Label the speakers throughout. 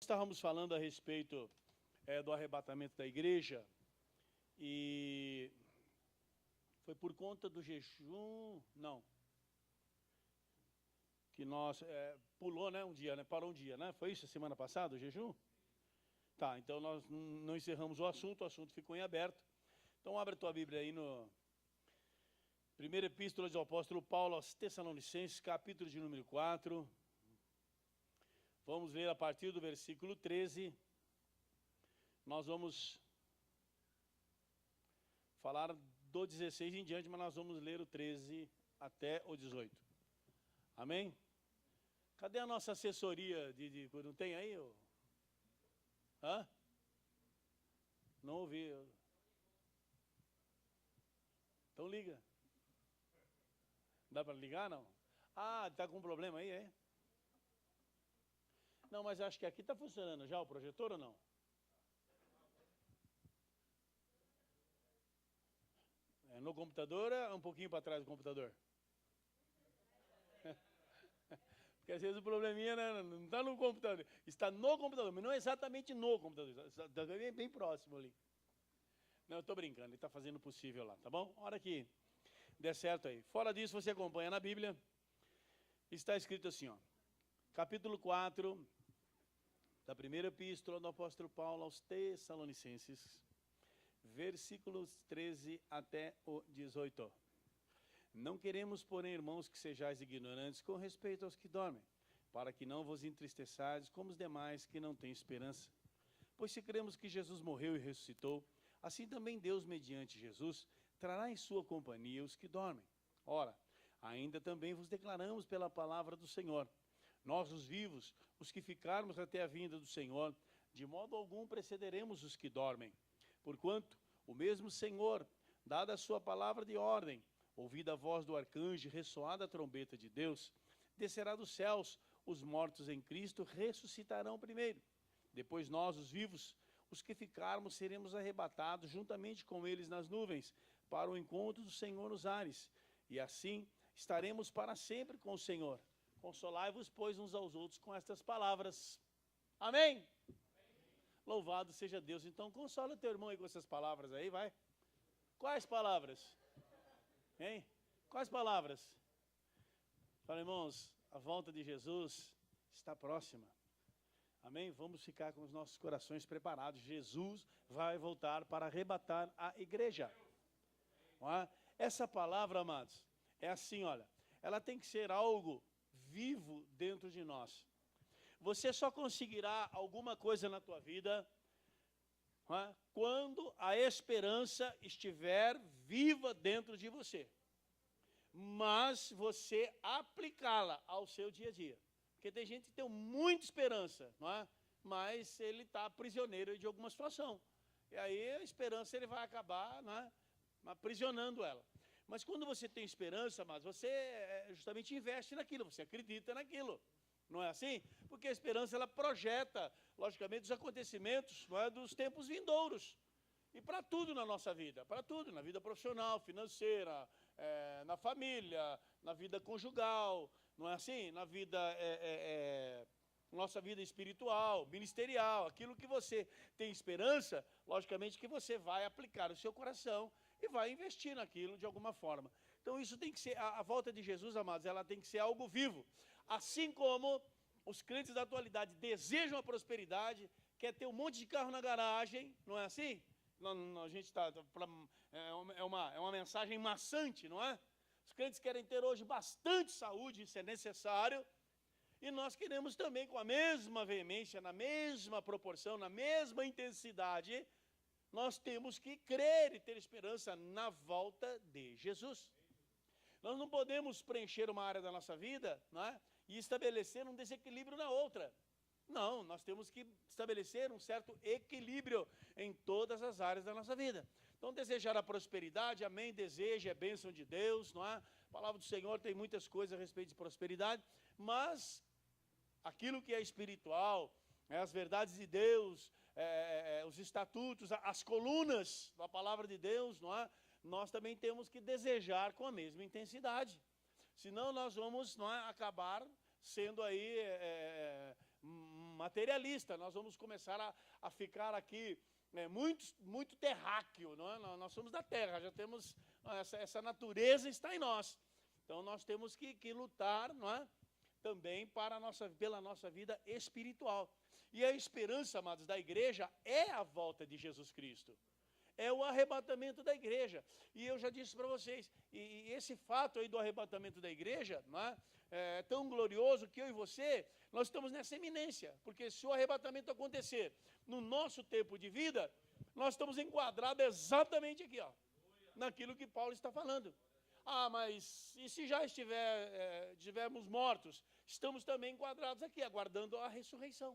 Speaker 1: Estávamos falando a respeito do arrebatamento da igreja e foi por conta do jejum, não, que nós, pulou, né, um dia, né, parou um dia, né, foi isso a semana passada, o jejum? Tá, então nós não encerramos o assunto ficou em aberto. Então abre a tua Bíblia aí no primeira epístola do apóstolo Paulo aos Tessalonicenses, capítulo de número 4. Vamos ler a partir do versículo 13. Nós vamos falar do 16 em diante, mas nós vamos ler o 13 até o 18. Amém? Cadê a nossa assessoria não tem aí? Hã? Não ouvi. Então liga. Dá para ligar, não? Ah, está com problema aí, é? Não, mas acho que aqui está funcionando já o projetor ou não? No computador é um pouquinho para trás do computador? Porque às vezes o probleminha, né, não está no computador, está no computador, mas não exatamente no computador, está bem próximo ali. Não, eu estou brincando, ele está fazendo o possível lá, tá bom? A hora que der certo aí. Fora disso, você acompanha na Bíblia, está escrito assim, ó, capítulo 4, da primeira epístola do apóstolo Paulo aos Tessalonicenses, versículos 13 até o 18. Não queremos, porém, irmãos, que sejais ignorantes com respeito aos que dormem, para que não vos entristeçais como os demais que não têm esperança. Pois se cremos que Jesus morreu e ressuscitou, assim também Deus, mediante Jesus, trará em sua companhia os que dormem. Ora, ainda também vos declaramos pela palavra do Senhor, nós os vivos, os que ficarmos até a vinda do Senhor, de modo algum precederemos os que dormem. Porquanto, o mesmo Senhor, dada a sua palavra de ordem, ouvida a voz do arcanjo e ressoada a trombeta de Deus, descerá dos céus, os mortos em Cristo ressuscitarão primeiro. Depois nós, os vivos, os que ficarmos, seremos arrebatados juntamente com eles nas nuvens, para o encontro do Senhor nos ares. E assim estaremos para sempre com o Senhor. Consolai-vos, pois, uns aos outros com estas palavras. Amém? Amém. Louvado seja Deus. Então, consola teu irmão aí com essas palavras aí, vai. Quais palavras? Hein? Quais palavras? Fala, irmãos, a volta de Jesus está próxima. Amém? Vamos ficar com os nossos corações preparados. Jesus vai voltar para arrebatar a igreja. Não é? Essa palavra, amados, é assim, olha, ela tem que ser algo vivo dentro de nós. Você só conseguirá alguma coisa na tua vida, não é, quando a esperança estiver viva dentro de você. Mas você aplicá-la ao seu dia a dia. Porque tem gente que tem muita esperança, não é? Mas ele está prisioneiro de alguma situação. E aí a esperança ele vai acabar, não é, aprisionando ela. Mas quando você tem esperança, mas você justamente investe naquilo, você acredita naquilo. Não é assim? Porque a esperança ela projeta, logicamente, os acontecimentos, não é, dos tempos vindouros. E para tudo na nossa vida, para tudo, na vida profissional, financeira, na família, na vida conjugal, não é assim? Na vida, nossa vida espiritual, ministerial, aquilo que você tem esperança, logicamente que você vai aplicar o seu coração e vai investir naquilo de alguma forma. Então isso tem que ser, a volta de Jesus, amados, ela tem que ser algo vivo. Assim como os crentes da atualidade desejam a prosperidade, quer ter um monte de carro na garagem, não é assim? A gente está, é uma mensagem maçante, não é? Os crentes querem ter hoje bastante saúde, isso é necessário, e nós queremos também com a mesma veemência, na mesma proporção, na mesma intensidade, nós temos que crer e ter esperança na volta de Jesus. Nós não podemos preencher uma área da nossa vida, não é, e estabelecer um desequilíbrio na outra. Não, nós temos que estabelecer um certo equilíbrio em todas as áreas da nossa vida. Então, desejar a prosperidade, amém, deseja, é bênção de Deus, não é? A palavra do Senhor tem muitas coisas a respeito de prosperidade, mas aquilo que é espiritual, as verdades de Deus, os estatutos, as colunas da palavra de Deus, não é? Nós também temos que desejar com a mesma intensidade. Senão nós vamos, não é, acabar sendo aí materialista, nós vamos começar a ficar aqui muito terráqueo, não é? Nós somos da terra, já temos, essa natureza está em nós. Então nós temos que lutar, não é? Também pela nossa vida espiritual. E a esperança, amados, da igreja é a volta de Jesus Cristo. É o arrebatamento da igreja. E eu já disse para vocês, e esse fato aí do arrebatamento da igreja, não é tão glorioso que eu e você, nós estamos nessa eminência. Porque se o arrebatamento acontecer no nosso tempo de vida, nós estamos enquadrados exatamente aqui, ó, naquilo que Paulo está falando. Mas e se já estivermos mortos? Estamos também enquadrados aqui, aguardando a ressurreição.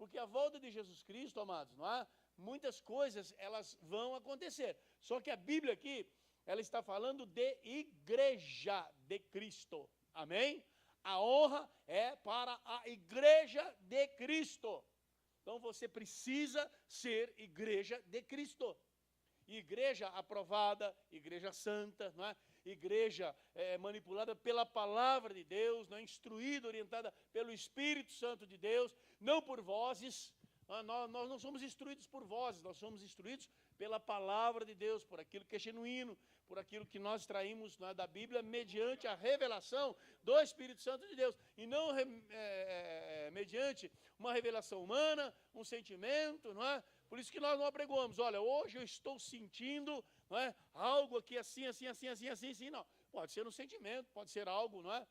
Speaker 1: Porque a volta de Jesus Cristo, amados, não é? Muitas coisas, elas vão acontecer. Só que a Bíblia aqui, ela está falando de igreja de Cristo. Amém? A honra é para a igreja de Cristo. Então você precisa ser igreja de Cristo. Igreja aprovada, igreja santa, não é? Igreja manipulada pela palavra de Deus, não é? Instruída, orientada pelo Espírito Santo de Deus, não por vozes. Nós não somos instruídos por vozes, nós somos instruídos pela palavra de Deus, por aquilo que é genuíno, por aquilo que nós extraímos, não é, da Bíblia, mediante a revelação do Espírito Santo de Deus, e não mediante uma revelação humana, um sentimento, não é? Por isso que nós não apregoamos, olha, hoje eu estou sentindo, não é, algo aqui assim, não. Pode ser um sentimento, pode ser algo, não é?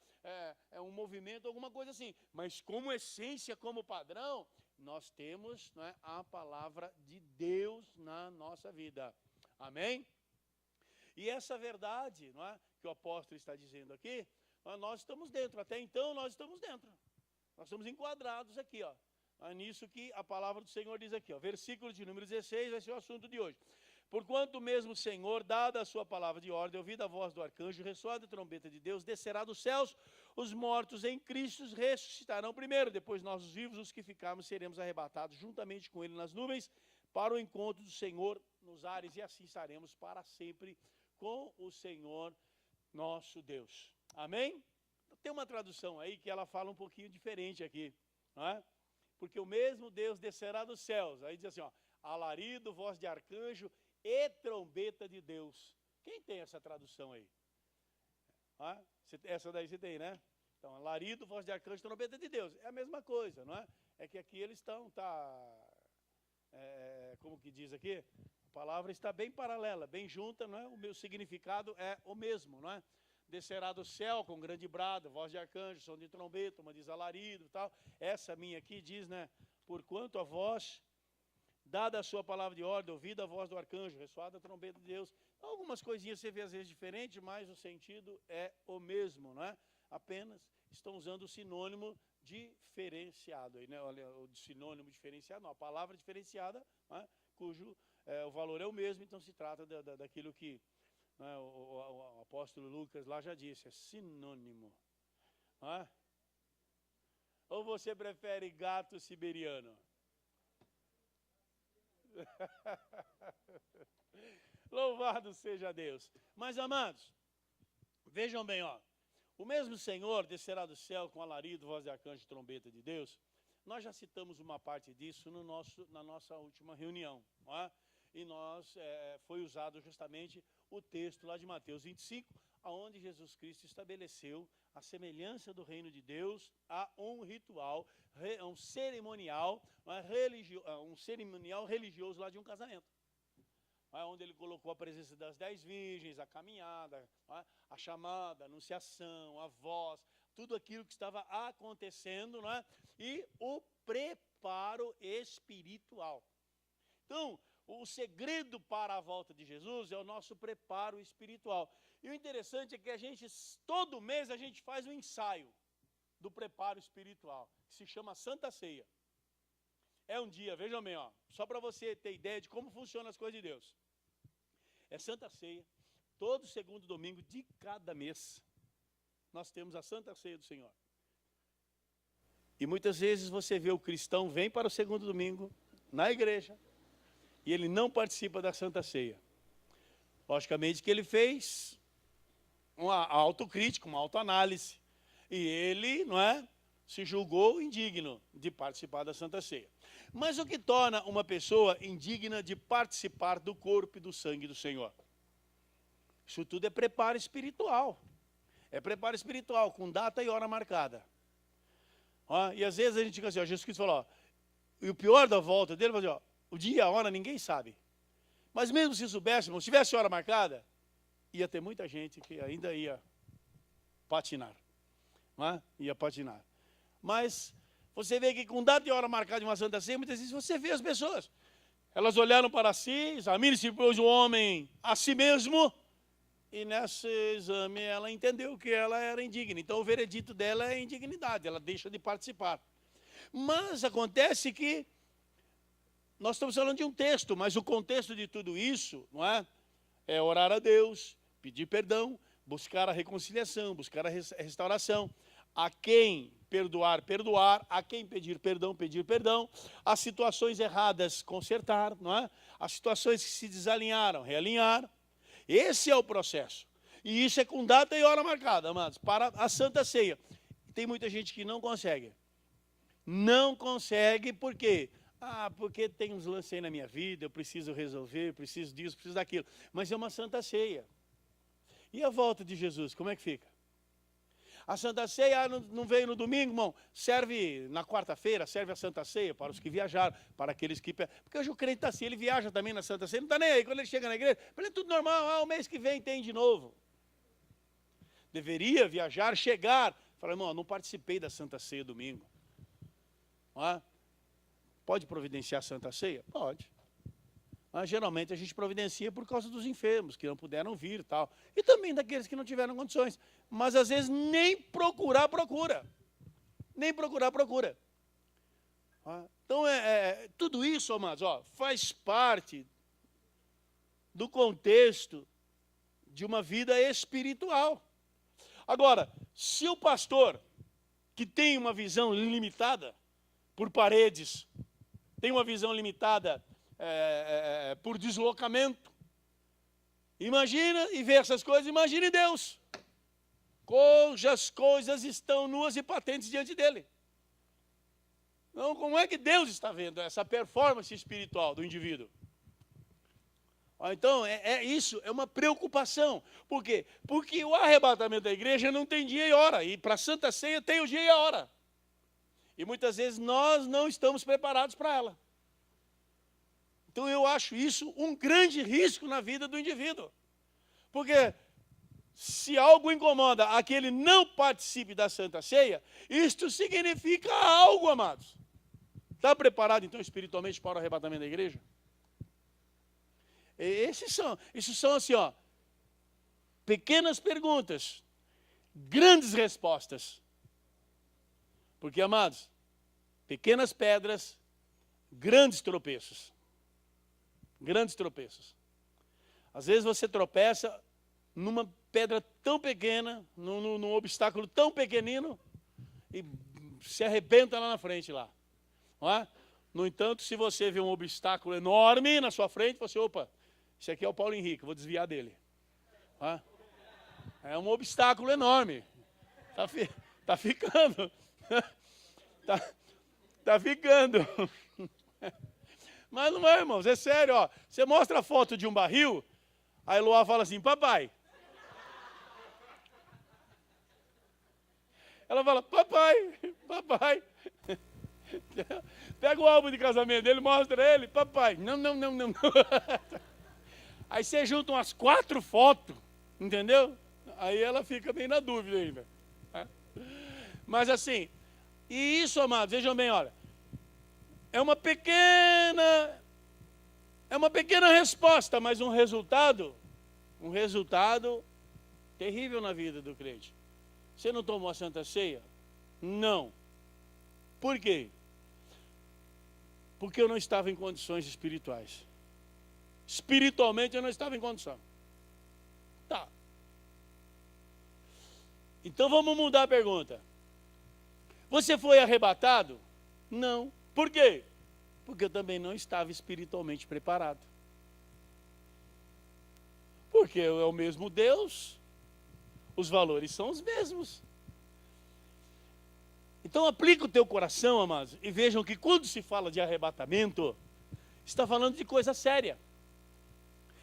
Speaker 1: Um movimento, alguma coisa assim. Mas como essência, como padrão, nós temos, não é, a palavra de Deus na nossa vida. Amém? E essa verdade, não é, que o apóstolo está dizendo aqui, nós estamos dentro. Até então nós estamos dentro. Nós estamos enquadrados aqui, ó. Nisso que a palavra do Senhor diz aqui, ó, versículo de número 16, vai ser o assunto de hoje. Porquanto mesmo o Senhor, dada a sua palavra de ordem, ouvida a voz do arcanjo, ressoada a trombeta de Deus, descerá dos céus, os mortos em Cristo ressuscitarão primeiro, depois nós os vivos, os que ficarmos, seremos arrebatados juntamente com ele nas nuvens, para o encontro do Senhor nos ares, e assim estaremos para sempre com o Senhor nosso Deus. Amém? Tem uma tradução aí que ela fala um pouquinho diferente aqui, não é? Porque o mesmo Deus descerá dos céus. Aí diz assim, ó, alarido, voz de arcanjo e trombeta de Deus. Quem tem essa tradução aí? Essa daí você tem, né? Então, alarido, voz de arcanjo e trombeta de Deus. É a mesma coisa, não é? É que aqui eles estão, como que diz aqui? A palavra está bem paralela, bem junta, não é? O meu significado é o mesmo, não é? Descerá do céu com grande brado, voz de arcanjo, som de trombeta, uma diz alarido e tal. Essa minha aqui diz, né? Porquanto a voz, dada a sua palavra de ordem, ouvida a voz do arcanjo, ressoada a trombeta de Deus. Algumas coisinhas você vê às vezes diferentes, mas o sentido é o mesmo, não é? Apenas estão usando o sinônimo diferenciado aí, né? Olha, o sinônimo diferenciado, não, a palavra diferenciada, né? Cujo o valor é o mesmo, então se trata daquilo que o apóstolo Lucas lá já disse, é sinônimo. Ou você prefere gato siberiano? Louvado seja Deus. Mas, amados, vejam bem, ó, o mesmo Senhor descerá do céu com alarido, voz de arcanjo e trombeta de Deus. Nós já citamos uma parte disso na nossa última reunião, não é? E foi usado justamente o texto lá de Mateus 25, onde Jesus Cristo estabeleceu a semelhança do reino de Deus a um ritual, um cerimonial religioso lá de um casamento. Onde ele colocou a presença das 10 virgens, a caminhada, a chamada, a anunciação, a voz, tudo aquilo que estava acontecendo, não é? E o preparo espiritual. Então, o segredo para a volta de Jesus é o nosso preparo espiritual. E o interessante é que todo mês a gente faz um ensaio do preparo espiritual, que se chama Santa Ceia. É um dia, vejam bem, ó, só para você ter ideia de como funcionam as coisas de Deus. É Santa Ceia, todo segundo domingo de cada mês, nós temos a Santa Ceia do Senhor. E muitas vezes você vê o cristão vem para o segundo domingo na igreja, e ele não participa da Santa Ceia. Logicamente que ele fez uma autocrítica, uma autoanálise. E ele, não é, se julgou indigno de participar da Santa Ceia. Mas o que torna uma pessoa indigna de participar do corpo e do sangue do Senhor? Isso tudo é preparo espiritual. É preparo espiritual, com data e hora marcada. Ó, e às vezes a gente fica assim, ó, Jesus Cristo falou, ó, e o pior da volta dele, ó, o dia e a hora ninguém sabe. Mas mesmo se soubéssemos, se tivesse hora marcada, ia ter muita gente que ainda ia patinar. Não é? Ia patinar. Mas você vê que com data e hora marcada de uma Santa Ceia, muitas vezes você vê as pessoas. Elas olharam para si, examine-se, pois, o homem a si mesmo, e nesse exame ela entendeu que ela era indigna. Então o veredito dela é indignidade, ela deixa de participar. Mas acontece que nós estamos falando de um texto, mas o contexto de tudo isso, não é? É orar a Deus, pedir perdão, buscar a reconciliação, buscar a restauração. A quem perdoar, perdoar. A quem pedir perdão, pedir perdão. As situações erradas, consertar, não é? As situações que se desalinharam, realinhar. Esse é o processo. E isso é com data e hora marcada, amados, para a Santa Ceia. Tem muita gente que não consegue. Não consegue por quê? Porque tem uns lances aí na minha vida, eu preciso resolver, preciso disso, preciso daquilo. Mas é uma Santa Ceia. E a volta de Jesus, como é que fica? A Santa Ceia não veio no domingo, irmão. Serve na quarta-feira, serve a Santa Ceia para os que viajaram, para aqueles que... Porque hoje o crente está assim, ele viaja também na Santa Ceia, não está nem aí. Quando ele chega na igreja, para ele é tudo normal, o mês que vem tem de novo. Deveria viajar, chegar. Fala, irmão, não participei da Santa Ceia domingo. Pode providenciar a Santa Ceia? Pode. Mas geralmente a gente providencia por causa dos enfermos, que não puderam vir e tal. E também daqueles que não tiveram condições. Mas às vezes nem procurar, procura. Nem procurar, procura. Então, tudo isso, amados, faz parte do contexto de uma vida espiritual. Agora, se o pastor, que tem uma visão limitada por paredes, tem uma visão limitada por deslocamento, imagina e vê essas coisas, imagine Deus, cujas coisas estão nuas e patentes diante dele. Então, como é que Deus está vendo essa performance espiritual do indivíduo? Então, isso é uma preocupação. Por quê? Porque o arrebatamento da igreja não tem dia e hora, e para a Santa Ceia tem o dia e a hora. E muitas vezes nós não estamos preparados para ela. Então eu acho isso um grande risco na vida do indivíduo. Porque se algo incomoda a que ele não participe da Santa Ceia, isto significa algo, amados. Está preparado então espiritualmente para o arrebatamento da igreja? Esses são assim, pequenas perguntas, grandes respostas. Porque, amados, pequenas pedras, grandes tropeços. Grandes tropeços. Às vezes você tropeça numa pedra tão pequena, num obstáculo tão pequenino, e se arrebenta lá na frente lá. Não é? No entanto, se você vê um obstáculo enorme na sua frente, você, opa, esse aqui é o Paulo Henrique, vou desviar dele. É um obstáculo enorme. Tá ficando. Tá ficando. Mas não é, irmãos, é sério, Você mostra a foto de um barril, a Eloá fala assim, papai. Ela fala, papai. Pega o álbum de casamento dele, mostra ele, papai. Não. Aí você junta umas 4 fotos, entendeu? Aí ela fica bem na dúvida ainda. Mas assim, e isso, amados, vejam bem, olha. É uma pequena resposta, mas um resultado terrível na vida do crente. Você não tomou a Santa Ceia? Não. Por quê? Porque eu não estava em condições espirituais. Espiritualmente eu não estava em condição. Tá. Então vamos mudar a pergunta. Você foi arrebatado? Não. Por quê? Porque eu também não estava espiritualmente preparado. Porque é o mesmo Deus, os valores são os mesmos. Então aplica o teu coração, amados, e vejam que quando se fala de arrebatamento, está falando de coisa séria.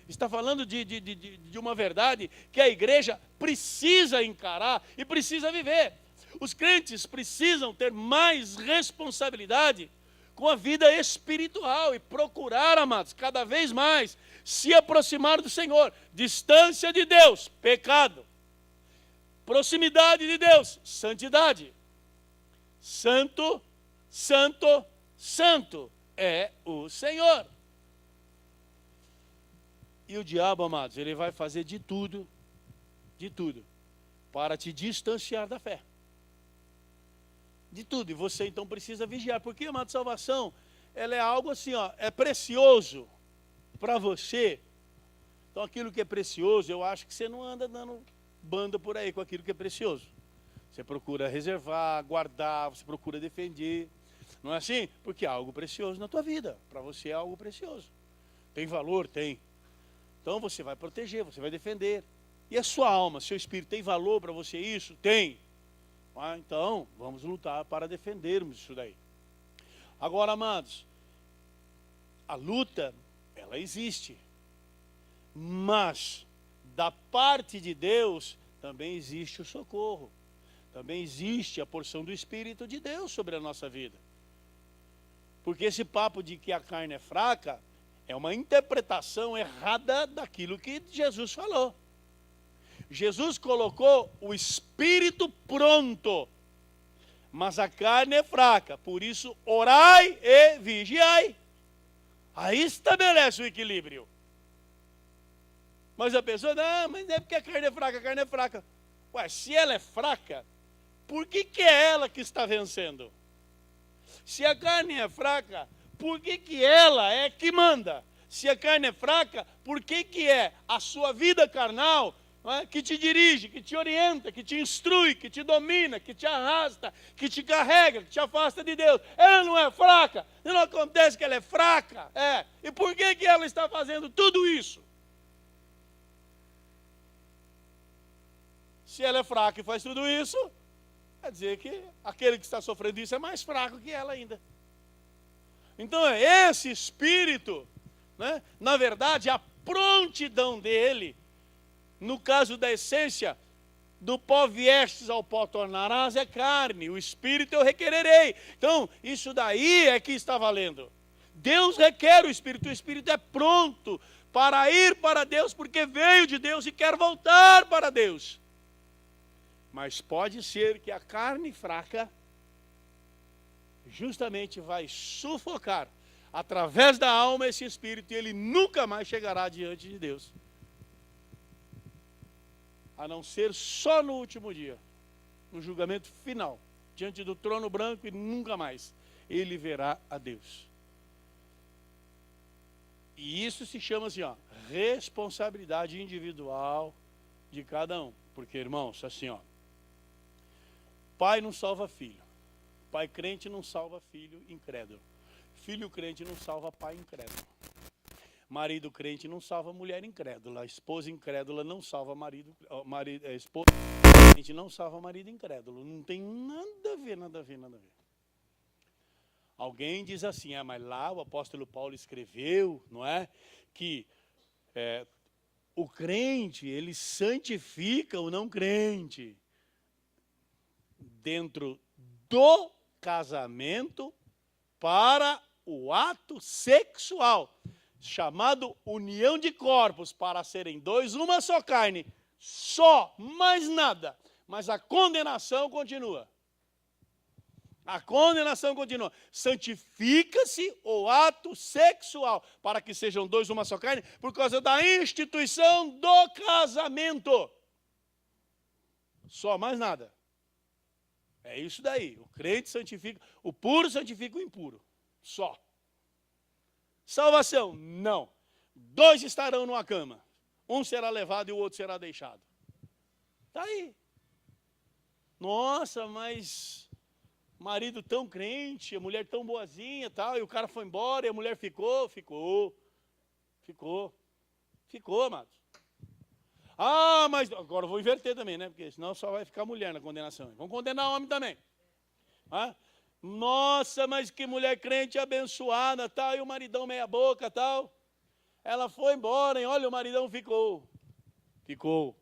Speaker 1: Está falando de uma verdade que a igreja precisa encarar e precisa viver. Os crentes precisam ter mais responsabilidade com a vida espiritual e procurar, amados, cada vez mais se aproximar do Senhor. Distância de Deus, pecado. Proximidade de Deus, santidade. Santo, santo, santo é o Senhor. E o diabo, amados, ele vai fazer de tudo, para te distanciar da fé. De tudo. E você então precisa vigiar. Porque, amado, salvação, ela é algo assim, ó, é precioso para você. Então aquilo que é precioso, eu acho que você não anda dando banda por aí com aquilo que é precioso. Você procura reservar, guardar, você procura defender. Não é assim? Porque é algo precioso na tua vida. Para você é algo precioso. Tem valor? Tem. Então você vai proteger, você vai defender. E a sua alma, seu espírito, tem valor para você isso? Tem. Ah, então, vamos lutar para defendermos isso daí. Agora, amados, a luta, ela existe. Mas, da parte de Deus, também existe o socorro. Também existe a porção do Espírito de Deus sobre a nossa vida. Porque esse papo de que a carne é fraca é uma interpretação errada daquilo que Jesus falou. Jesus colocou o Espírito pronto, mas a carne é fraca. Por isso, orai e vigiai. Aí estabelece o equilíbrio. Mas a pessoa, não, mas não é porque a carne é fraca, a carne é fraca. Ué, se ela é fraca, por que é ela que está vencendo? Se a carne é fraca, por que ela é que manda? Se a carne é fraca, por que é a sua vida carnal, não é, que te dirige, que te orienta, que te instrui, que te domina, que te arrasta, que te carrega, que te afasta de Deus? Ela não é fraca, não acontece que ela é fraca. E por que ela está fazendo tudo isso? Se ela é fraca e faz tudo isso, quer dizer que aquele que está sofrendo isso é mais fraco que ela ainda. Então esse espírito, né, na verdade a prontidão dele, no caso da essência, do pó viestes ao pó tornarás, é carne, o espírito eu requererei. Então isso daí é que está valendo. Deus requer o espírito é pronto para ir para Deus, porque veio de Deus e quer voltar para Deus. Mas pode ser que a carne fraca justamente vai sufocar através da alma esse espírito e ele nunca mais chegará diante de Deus. A não ser só no último dia, no julgamento final, diante do trono branco, e nunca mais ele verá a Deus. E isso se chama assim, ó, responsabilidade individual de cada um. Porque, irmãos, assim, ó, pai não salva filho. Pai crente não salva filho incrédulo. Filho crente não salva pai incrédulo. Marido crente não salva mulher incrédula. Esposa incrédula não salva marido. Esposa crente não salva marido incrédulo. Não tem nada a ver, nada a ver, nada a ver. Alguém diz assim, mas lá o apóstolo Paulo escreveu, não é? Que o crente, ele santifica o não crente dentro do casamento para o ato sexual, chamado união de corpos, para serem dois, uma só carne, só, mais nada. Mas a condenação continua. A condenação continua. Santifica-se o ato sexual, para que sejam dois, uma só carne, por causa da instituição do casamento. Só, mais nada. É isso daí. O crente santifica, o puro santifica o impuro. Só. Salvação? Não. Dois estarão numa cama. Um será levado e o outro será deixado. Está aí. Nossa, mas marido tão crente, a mulher tão boazinha, tal, e o cara foi embora e a mulher ficou, amados. Ah, mas agora eu vou inverter também, né? Porque senão só vai ficar mulher na condenação. Vamos condenar o homem também. Ah? Nossa, mas que mulher crente abençoada, tal, e o maridão meia boca, tal. Ela foi embora, hein? Olha, o maridão ficou. Ficou.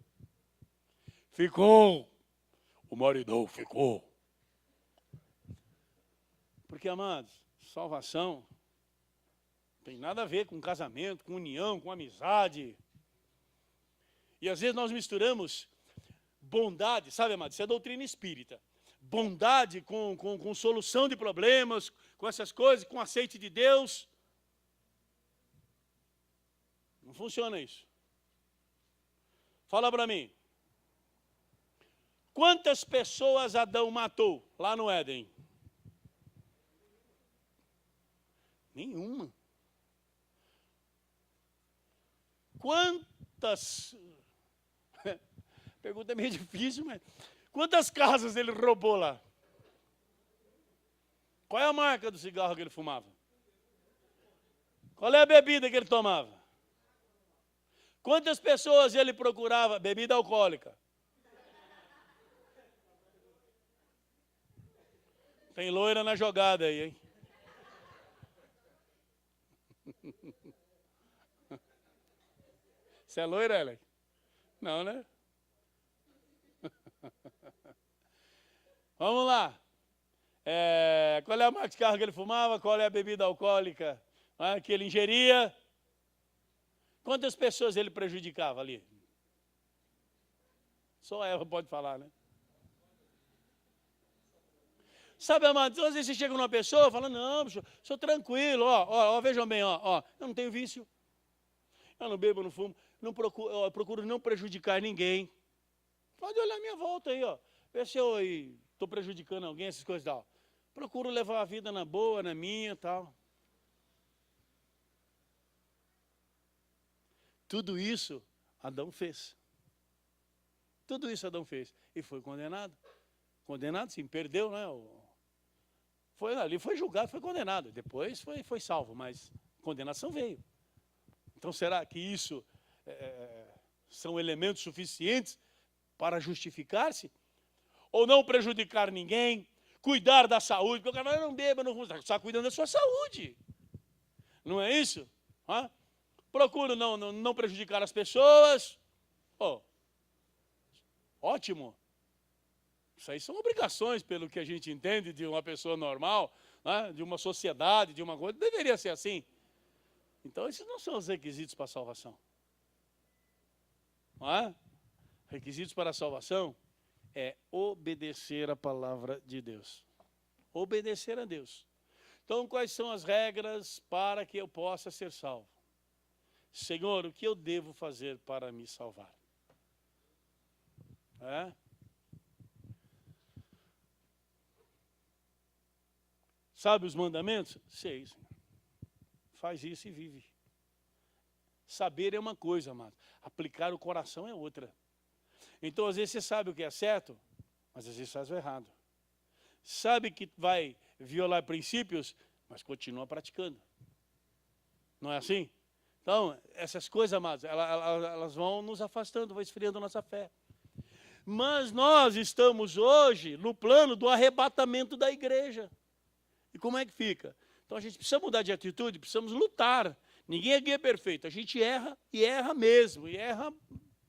Speaker 1: O maridão ficou. Porque, amados, salvação tem nada a ver com casamento, com união, com amizade. E às vezes nós misturamos bondade, sabe, amados? Isso é doutrina espírita. Bondade com solução de problemas, com essas coisas, com aceite de Deus. Não funciona isso. Fala para mim. Quantas pessoas Adão matou lá no Éden? Nenhuma. Quantas... Pergunta meio difícil, mas... Quantas casas ele roubou lá? Qual é a marca do cigarro que ele fumava? Qual é a bebida que ele tomava? Quantas pessoas ele procurava? Bebida alcoólica. Tem loira na jogada aí, hein? Você é loira, Alex? Não, né? Vamos lá. Qual é a marca de carro que ele fumava? Qual é a bebida alcoólica que ele ingeria? Quantas pessoas ele prejudicava ali? Só ela pode falar, né? Sabe, amado, às vezes você chega numa pessoa e fala, não, bicho, sou tranquilo, vejam bem, eu não tenho vício, eu não bebo, não fumo, eu procuro não prejudicar ninguém. Pode olhar a minha volta aí, ver se eu estou prejudicando alguém, essas coisas e tal. Procuro levar a vida na boa, na minha e tal. Tudo isso Adão fez. Tudo isso Adão fez. E foi condenado. Condenado sim, perdeu, né? Ali foi julgado, foi condenado. Depois foi salvo, mas condenação veio. Então será que isso são elementos suficientes para justificar-se? Ou não prejudicar ninguém, cuidar da saúde, porque o cara não beba, não está cuidando da sua saúde. Não é isso? Procuro não prejudicar as pessoas. Ótimo. Isso aí são obrigações, pelo que a gente entende de uma pessoa normal, de uma sociedade, de uma coisa. Deveria ser assim. Então, esses não são os requisitos para a salvação. Requisitos para a salvação é obedecer a palavra de Deus. Obedecer a Deus. Então, quais são as regras para que eu possa ser salvo? Senhor, o que eu devo fazer para me salvar? Sabe os mandamentos? Sei, Senhor. Faz isso e vive. Saber é uma coisa, amado. Aplicar o coração é outra. Então, às vezes, você sabe o que é certo, mas às vezes faz o errado. Sabe que vai violar princípios, mas continua praticando. Não é assim? Então, essas coisas, amados, elas vão nos afastando, vão esfriando a nossa fé. Mas nós estamos hoje no plano do arrebatamento da igreja. E como é que fica? Então a gente precisa mudar de atitude, precisamos lutar. Ninguém aqui é perfeito, a gente erra e erra mesmo, e erra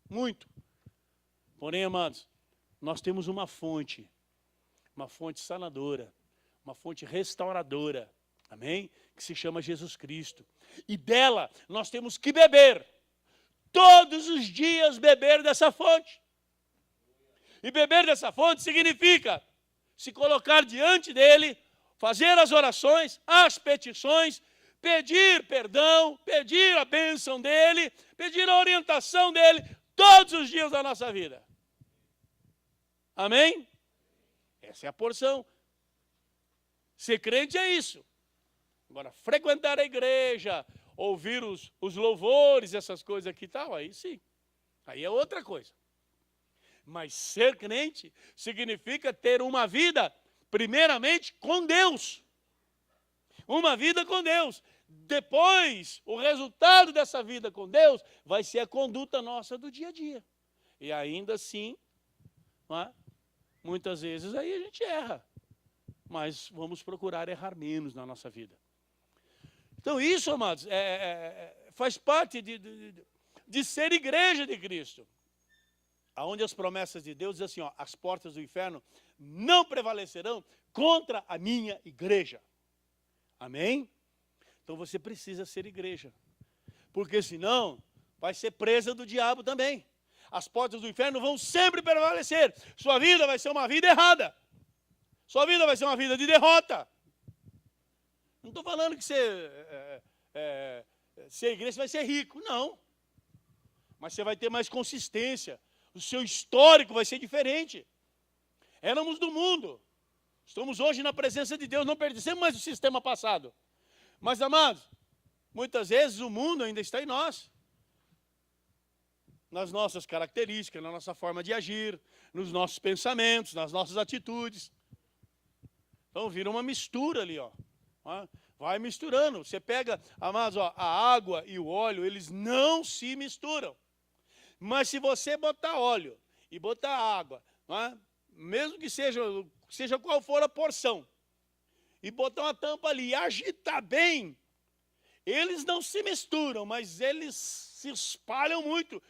Speaker 1: muito. Porém, amados, nós temos uma fonte sanadora, uma fonte restauradora, amém? Que se chama Jesus Cristo. E dela nós temos que beber, todos os dias beber dessa fonte. E beber dessa fonte significa se colocar diante dele, fazer as orações, as petições, pedir perdão, pedir a bênção dele, pedir a orientação dele, todos os dias da nossa vida. Amém? Essa é a porção. Ser crente é isso. Agora, frequentar a igreja, ouvir os louvores, essas coisas aqui e tal, aí sim. Aí é outra coisa. Mas ser crente significa ter uma vida, primeiramente, com Deus. Uma vida com Deus. Depois, o resultado dessa vida com Deus vai ser a conduta nossa do dia a dia. E ainda assim, muitas vezes aí a gente erra. mas vamos procurar errar menos na nossa vida. Então isso, amados, faz parte de ser igreja de Cristo. Onde as promessas de Deus dizem assim, ó, as portas do inferno não prevalecerão contra a minha igreja. Amém? Então você precisa ser igreja. Porque senão vai ser presa do diabo também. As portas do inferno vão sempre prevalecer. Sua vida vai ser uma vida errada. Sua vida vai ser uma vida de derrota. Não estou falando que ser igreja vai ser rico, não. Mas você vai ter mais consistência. O seu histórico vai ser diferente. Éramos do mundo. Estamos hoje na presença de Deus, não pertencemos mais ao sistema passado. Mas, amados, muitas vezes o mundo ainda está em nós. Nas nossas características, na nossa forma de agir, nos nossos pensamentos, nas nossas atitudes. Então vira uma mistura ali, ó. Vai misturando. Você pega, amados, ó, a água e o óleo, eles não se misturam. Mas se você botar óleo e botar água, mesmo que seja qual for a porção, e botar uma tampa ali e agitar bem, eles não se misturam, mas eles se espalham muito.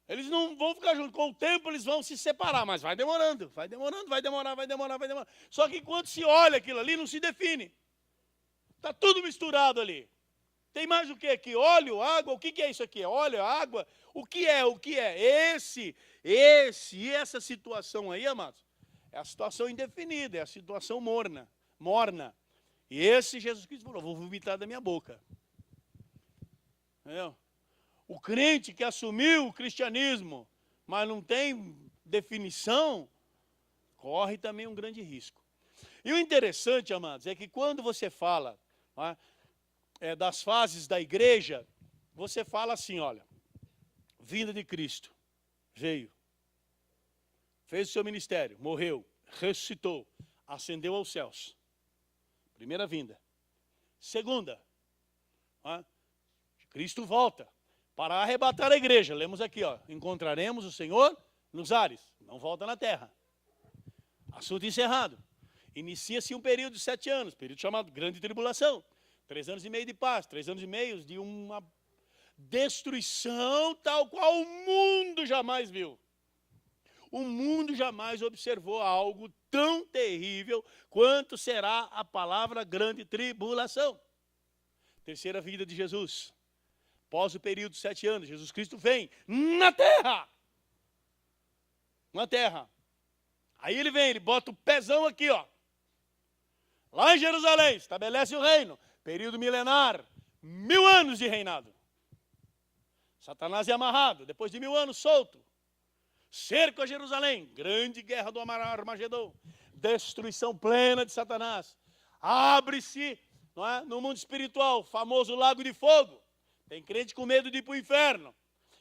Speaker 1: Eles não vão ficar juntos. Com o tempo eles vão se separar, mas vai demorando, vai demorar. Só que quando se olha aquilo ali, não se define. Está tudo misturado ali. Tem mais o que aqui? Óleo, água, o que é isso aqui? Óleo, água, o que é? Essa situação aí, amados, é a situação indefinida, é a situação morna. E esse Jesus Cristo falou, vou vomitar da minha boca. Entendeu? O crente que assumiu o cristianismo, mas não tem definição, corre também um grande risco. E o interessante, amados, é que quando você fala das fases da igreja, você fala assim, olha, vinda de Cristo, veio, fez o seu ministério, morreu, ressuscitou, ascendeu aos céus. Primeira vinda. Segunda, Cristo volta para arrebatar a igreja. Lemos aqui, ó, encontraremos o Senhor nos ares, não volta na terra. Assunto encerrado. Inicia-se um período de 7 anos, período chamado Grande Tribulação. 3 anos e meio de paz, 3 anos e meio de uma destruição tal qual o mundo jamais viu. O mundo jamais observou algo tão terrível quanto será a palavra grande tribulação. Terceira vinda de Jesus. Após o período de 7 anos, Jesus Cristo vem na terra. Na terra. Aí ele vem, ele bota o pezão aqui, ó. Lá em Jerusalém, estabelece o reino. Período milenar, 1000 anos de reinado. Satanás é amarrado, depois de 1000 anos solto. Cerco a Jerusalém, grande guerra do Armagedon. Destruição plena de Satanás. Abre-se, no mundo espiritual, famoso lago de fogo. Tem crente com medo de ir para o inferno.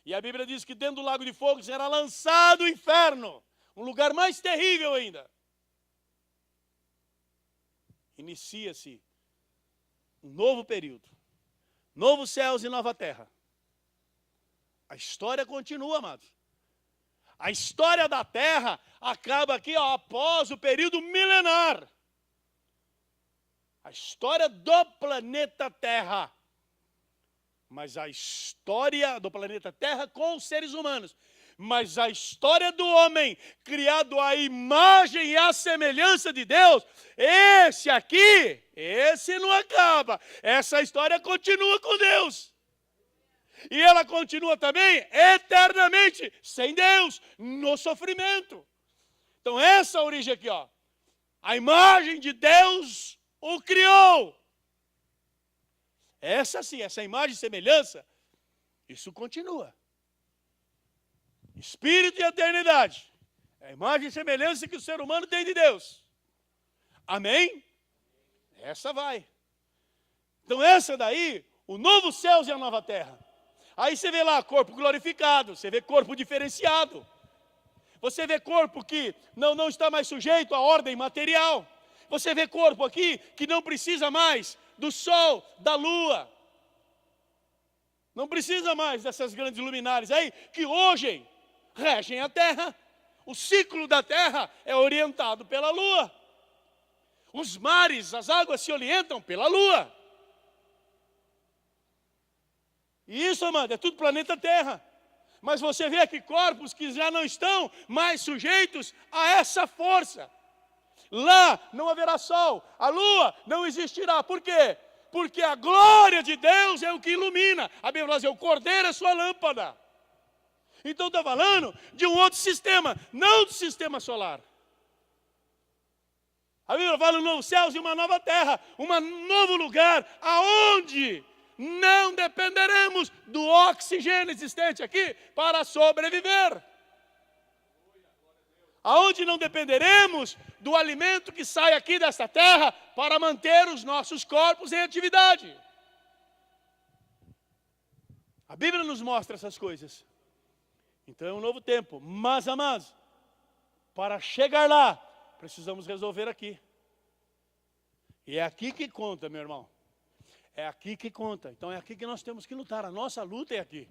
Speaker 1: E a Bíblia diz que dentro do lago de fogo será lançado o inferno. Um lugar mais terrível ainda. Inicia-se um novo período. Novos céus e nova terra. A história continua, amados. A história da terra acaba aqui, ó, após o período milenar. A história do planeta Terra. Mas a história do planeta Terra com os seres humanos. Mas a história do homem, criado à imagem e à semelhança de Deus, esse não acaba. Essa história continua com Deus. E ela continua também eternamente, sem Deus, no sofrimento. Então essa origem aqui, ó. A imagem de Deus o criou. Essa sim, essa imagem e semelhança, isso continua. Espírito e eternidade. É a imagem e semelhança que o ser humano tem de Deus. Amém? Essa vai. Então essa daí, o novo céu e a nova terra. Aí você vê lá corpo glorificado, você vê corpo diferenciado. Você vê corpo que não está mais sujeito à ordem material. Você vê corpo aqui que não precisa mais do sol, da lua. Não precisa mais dessas grandes luminares aí que hoje regem a terra. O ciclo da terra é orientado pela lua. Os mares, as águas se orientam pela lua. E isso, amado, é tudo planeta Terra. Mas você vê aqui corpos que já não estão mais sujeitos a essa força. Lá não haverá sol, a lua não existirá. Por quê? Porque a glória de Deus é o que ilumina. A Bíblia fala assim, o cordeiro é sua lâmpada. Então está falando de um outro sistema, não do sistema solar. A Bíblia fala um novo céu e uma nova terra, um novo lugar, aonde não dependeremos do oxigênio existente aqui para sobreviver. Aonde não dependeremos do alimento que sai aqui desta terra para manter os nossos corpos em atividade. A Bíblia nos mostra essas coisas. Então é um novo tempo. Mas, amados, para chegar lá, precisamos resolver aqui. E é aqui que conta, meu irmão. É aqui que conta. Então é aqui que nós temos que lutar. A nossa luta é aqui.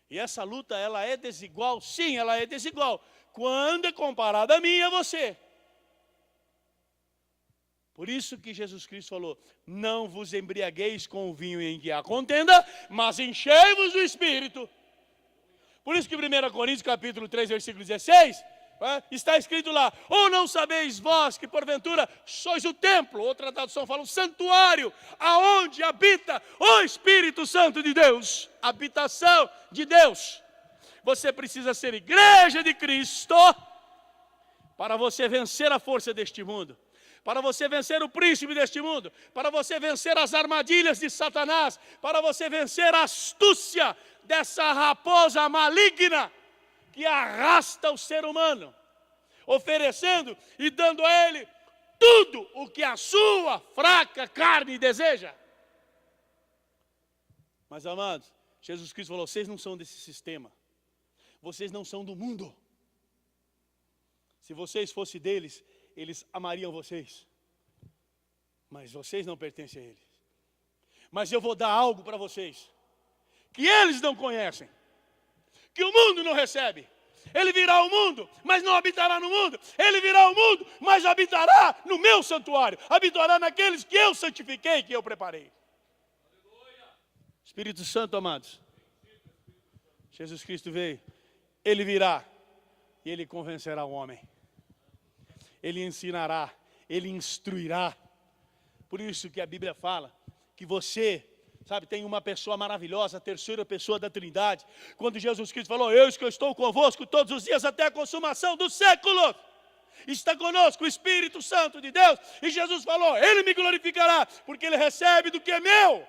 Speaker 1: E essa luta, ela é desigual? Sim, ela é desigual. Quando é comparada a mim e a você. Por isso que Jesus Cristo falou, não vos embriagueis com o vinho em que há contenda, mas enchei-vos do Espírito. Por isso que 1 Coríntios capítulo 3, versículo 16, está escrito lá, ou não sabeis vós que porventura sois o templo, outra tradução fala o santuário, aonde habita o Espírito Santo de Deus, habitação de Deus. Você precisa ser igreja de Cristo para você vencer a força deste mundo, para você vencer o príncipe deste mundo, para você vencer as armadilhas de Satanás, para você vencer a astúcia dessa raposa maligna que arrasta o ser humano, oferecendo e dando a ele tudo o que a sua fraca carne deseja. Mas, amados, Jesus Cristo falou, vocês não são desse sistema. Vocês não são do mundo. Se vocês fossem deles, eles amariam vocês. Mas vocês não pertencem a eles. Mas eu vou dar algo para vocês, que eles não conhecem, que o mundo não recebe. Ele virá ao mundo, mas não habitará no mundo. Ele virá ao mundo, mas habitará no meu santuário. Habitará naqueles que eu santifiquei, que eu preparei. Espírito Santo, amados. Jesus Cristo veio. Ele virá e ele convencerá o homem. Ele ensinará, ele instruirá. Por isso que a Bíblia fala que você, sabe, tem uma pessoa maravilhosa, a terceira pessoa da Trindade. Quando Jesus Cristo falou, eis que eu estou convosco todos os dias até a consumação dos séculos. Está conosco o Espírito Santo de Deus. E Jesus falou, ele me glorificará, porque ele recebe do que é meu.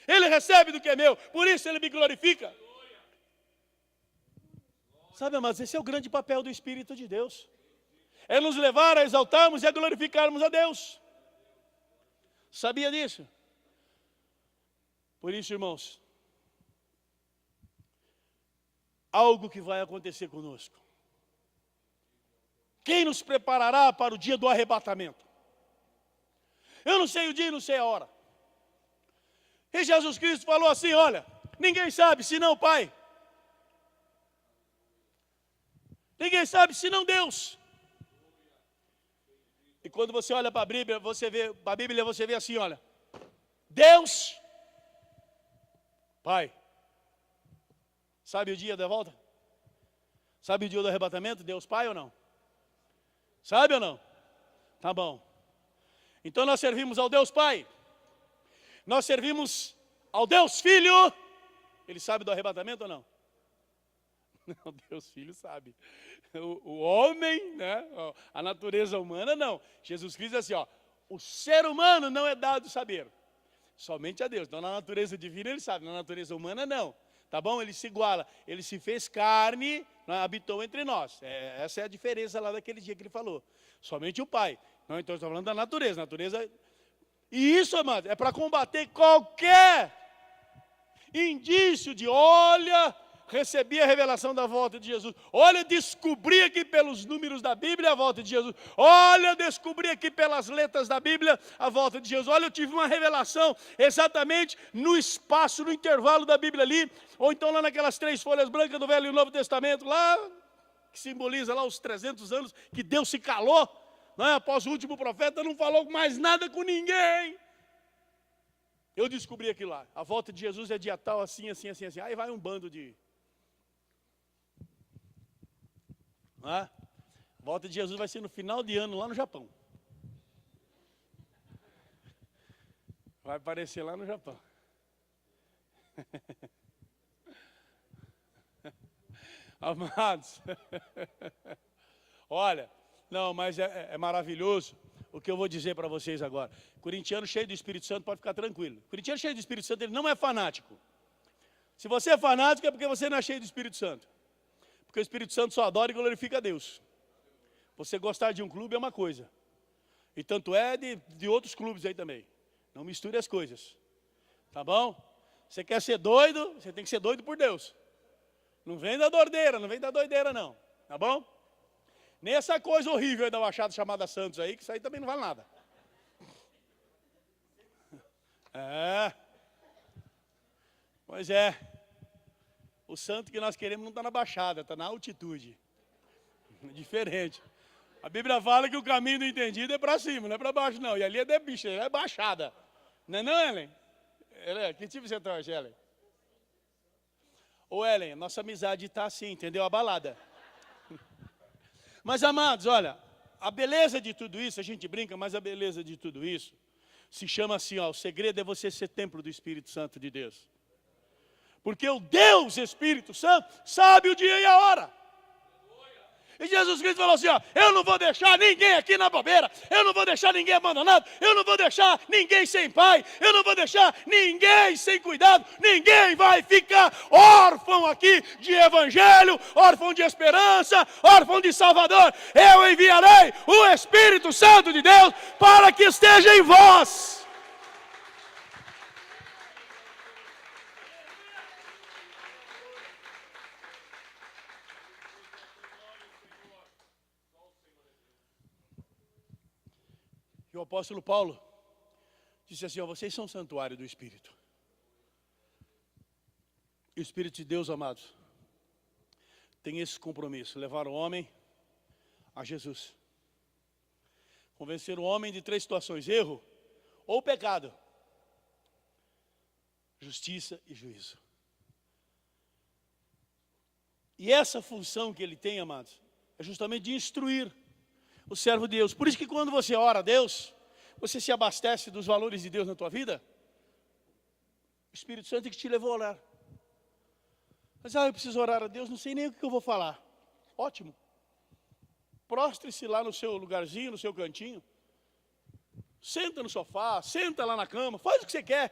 Speaker 1: Ele recebe do que é meu, por isso ele me glorifica. Sabe, amados, esse é o grande papel do Espírito de Deus. É nos levar a exaltarmos e a glorificarmos a Deus. Sabia disso? Por isso, irmãos, algo que vai acontecer conosco. Quem nos preparará para o dia do arrebatamento? Eu não sei o dia e não sei a hora. E Jesus Cristo falou assim, olha, ninguém sabe senão o Pai. Ninguém sabe senão Deus. E quando você olha para a Bíblia, você vê assim, olha, Deus, Pai. Sabe o dia da volta? Sabe o dia do arrebatamento? Deus Pai ou não? Sabe ou não? Tá bom. Então nós servimos ao Deus Pai. Nós servimos ao Deus Filho. Ele sabe do arrebatamento ou não? Não, Deus Filho sabe. O homem, né? A natureza humana não. Jesus Cristo diz assim, ó, o ser humano não é dado saber. Somente a Deus. Então na natureza divina ele sabe, na natureza humana não. Tá bom? Ele se iguala. Ele se fez carne, habitou entre nós. Essa é a diferença lá daquele dia que ele falou. Somente o Pai. Não, então estou falando da natureza. Natureza. E isso, amado, é para combater qualquer indício de, olha, recebi a revelação da volta de Jesus. Olha, descobri aqui pelos números da Bíblia a volta de Jesus. Olha, descobri aqui pelas letras da Bíblia a volta de Jesus. Olha, eu tive uma revelação exatamente no espaço, no intervalo da Bíblia ali, ou então lá naquelas 3 folhas brancas do Velho e Novo Testamento, lá, que simboliza lá os 300 anos que Deus se calou. não é? Após o último profeta, não falou mais nada com ninguém. Eu descobri aquilo lá. A volta de Jesus é dia tal, assim, assim, assim, assim. Aí vai um bando de... Não é? A volta de Jesus vai ser no final de ano, lá no Japão. Vai aparecer lá no Japão. Amados, olha, não, mas é maravilhoso o que eu vou dizer para vocês agora. Corintiano cheio do Espírito Santo pode ficar tranquilo. Corintiano cheio do Espírito Santo, ele não é fanático. Se você é fanático é porque você não é cheio do Espírito Santo. Porque o Espírito Santo só adora e glorifica a Deus. Você gostar de um clube é uma coisa. E tanto é de outros clubes aí também. Não misture as coisas. Tá bom? Você quer ser doido, você tem que ser doido por Deus. Não vem da doideira, não vem da doideira não, tá bom? Nem essa coisa horrível aí da Baixada chamada Santos aí, que isso aí também não vale nada. É. Pois é. O santo que nós queremos não está na Baixada, está na altitude. Diferente. A Bíblia fala que o caminho do entendido é para cima, não é para baixo não. E ali é de bicho, é baixada. Não é não, Ellen? Que tipo você torce, Ellen? Ô Ellen, nossa amizade está assim, entendeu? Abalada. Mas amados, olha, a beleza de tudo isso, a gente brinca, mas a beleza de tudo isso se chama assim, ó, o segredo é você ser templo do Espírito Santo de Deus. Porque o Deus Espírito Santo sabe o dia e a hora. E Jesus Cristo falou assim, ó, eu não vou deixar ninguém aqui na bobeira, eu não vou deixar ninguém abandonado, eu não vou deixar ninguém sem pai, eu não vou deixar ninguém sem cuidado, ninguém vai ficar órfão aqui de evangelho, órfão de esperança, órfão de Salvador. Eu enviarei o Espírito Santo de Deus para que esteja em vós. E o apóstolo Paulo disse assim, ó, vocês são santuário do Espírito. E o Espírito de Deus, amados, tem esse compromisso, levar o homem a Jesus. Convencer o homem de 3 situações, erro ou pecado, justiça e juízo. E essa função que ele tem, amados, é justamente de instruir o servo de Deus. Por isso que quando você ora a Deus, você se abastece dos valores de Deus na tua vida. O Espírito Santo é que te levou a orar. Mas eu preciso orar a Deus, não sei nem o que eu vou falar. Ótimo. Prostre-se lá no seu lugarzinho, no seu cantinho. Senta no sofá, senta lá na cama, faz o que você quer.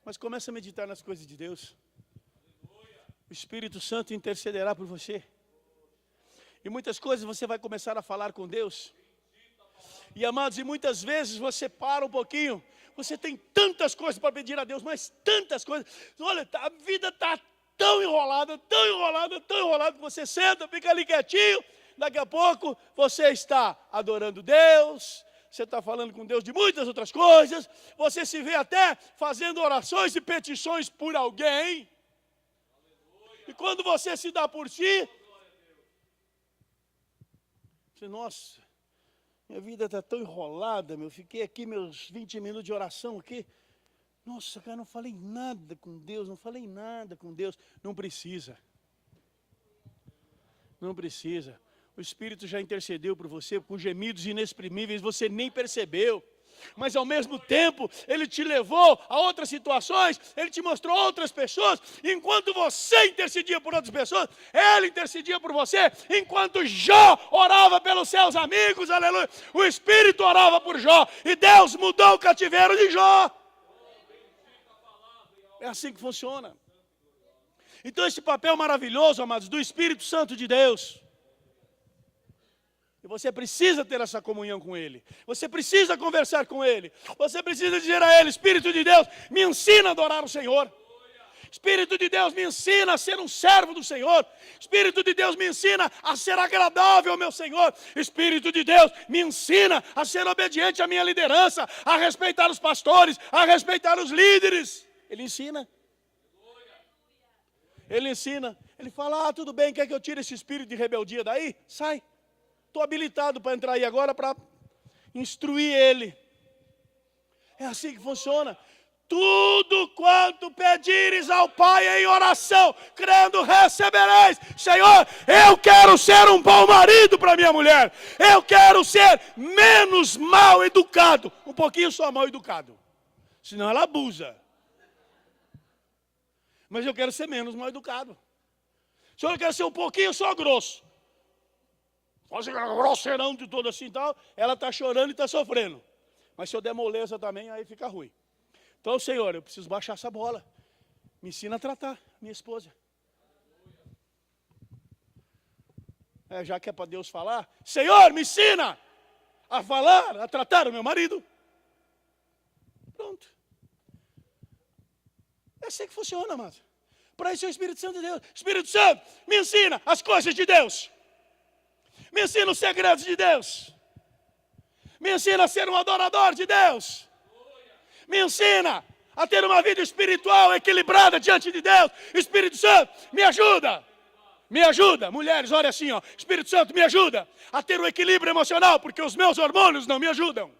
Speaker 1: Mas começa a meditar nas coisas de Deus. O Espírito Santo intercederá por você. E muitas coisas você vai começar a falar com Deus. E amados, e muitas vezes você para um pouquinho. Você tem tantas coisas para pedir a Deus, mas tantas coisas. Olha, a vida está tão enrolada, tão enrolada, tão enrolada, que você senta, fica ali quietinho. Daqui a pouco você está adorando Deus. Você está falando com Deus de muitas outras coisas. Você se vê até fazendo orações e petições por alguém. E quando você se dá por si, você, nossa, minha vida está tão enrolada, meu. Fiquei aqui meus 20 minutos de oração aqui. Nossa, cara, não falei nada com Deus, não falei nada com Deus. Não precisa. Não precisa. O Espírito já intercedeu por você, com gemidos inexprimíveis, você nem percebeu. Mas ao mesmo tempo, Ele te levou a outras situações, Ele te mostrou outras pessoas. Enquanto você intercedia por outras pessoas, Ele intercedia por você. Enquanto Jó orava pelos seus amigos, aleluia, o Espírito orava por Jó. E Deus mudou o cativeiro de Jó. É assim que funciona. Então esse papel maravilhoso, amados, do Espírito Santo de Deus. E você precisa ter essa comunhão com Ele. Você precisa conversar com Ele. Você precisa dizer a Ele, Espírito de Deus, me ensina a adorar o Senhor. Espírito de Deus, me ensina a ser um servo do Senhor. Espírito de Deus, me ensina a ser agradável ao meu Senhor. Espírito de Deus, me ensina a ser obediente à minha liderança, a respeitar os pastores, a respeitar os líderes. Ele ensina. Ele ensina. Ele fala, tudo bem, quer que eu tire esse espírito de rebeldia daí? Sai. estou habilitado para entrar aí agora para instruir ele. É assim que funciona. Tudo quanto pedires ao Pai em oração, crendo, recebereis. Senhor, eu quero ser um bom marido para minha mulher. Eu quero ser menos mal educado. Um pouquinho só mal educado. Senão ela abusa. Mas eu quero ser menos mal educado. Senhor, eu quero ser um pouquinho só grosso. Pode ser grosseirão de todo assim e tal. Ela está chorando e está sofrendo. Mas se eu der moleza também, aí fica ruim. Então, Senhor, eu preciso baixar essa bola. Me ensina a tratar minha esposa. Já que é para Deus falar, Senhor, me ensina a falar, a tratar o meu marido. Pronto. É assim que funciona, amado. Para isso é o Espírito Santo de Deus. Espírito Santo, me ensina as coisas de Deus. Me ensina os segredos de Deus. Me ensina a ser um adorador de Deus. Me ensina a ter uma vida espiritual equilibrada diante de Deus. Espírito Santo, me ajuda. Me ajuda. Mulheres, olha assim, ó. Espírito Santo, me ajuda a ter um equilíbrio emocional, porque os meus hormônios não me ajudam.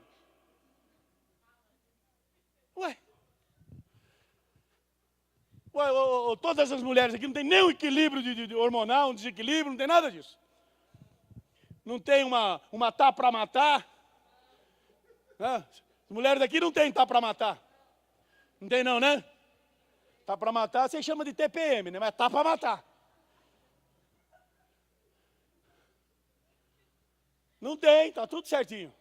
Speaker 1: Todas as mulheres aqui não tem nenhum equilíbrio de hormonal, um desequilíbrio, não tem nada disso. Não tem uma tá para matar. As mulheres daqui não tem tá para matar. Não tem não, né? Tá para matar, você chama de TPM, né? Mas tá para matar. Não tem, tá tudo certinho.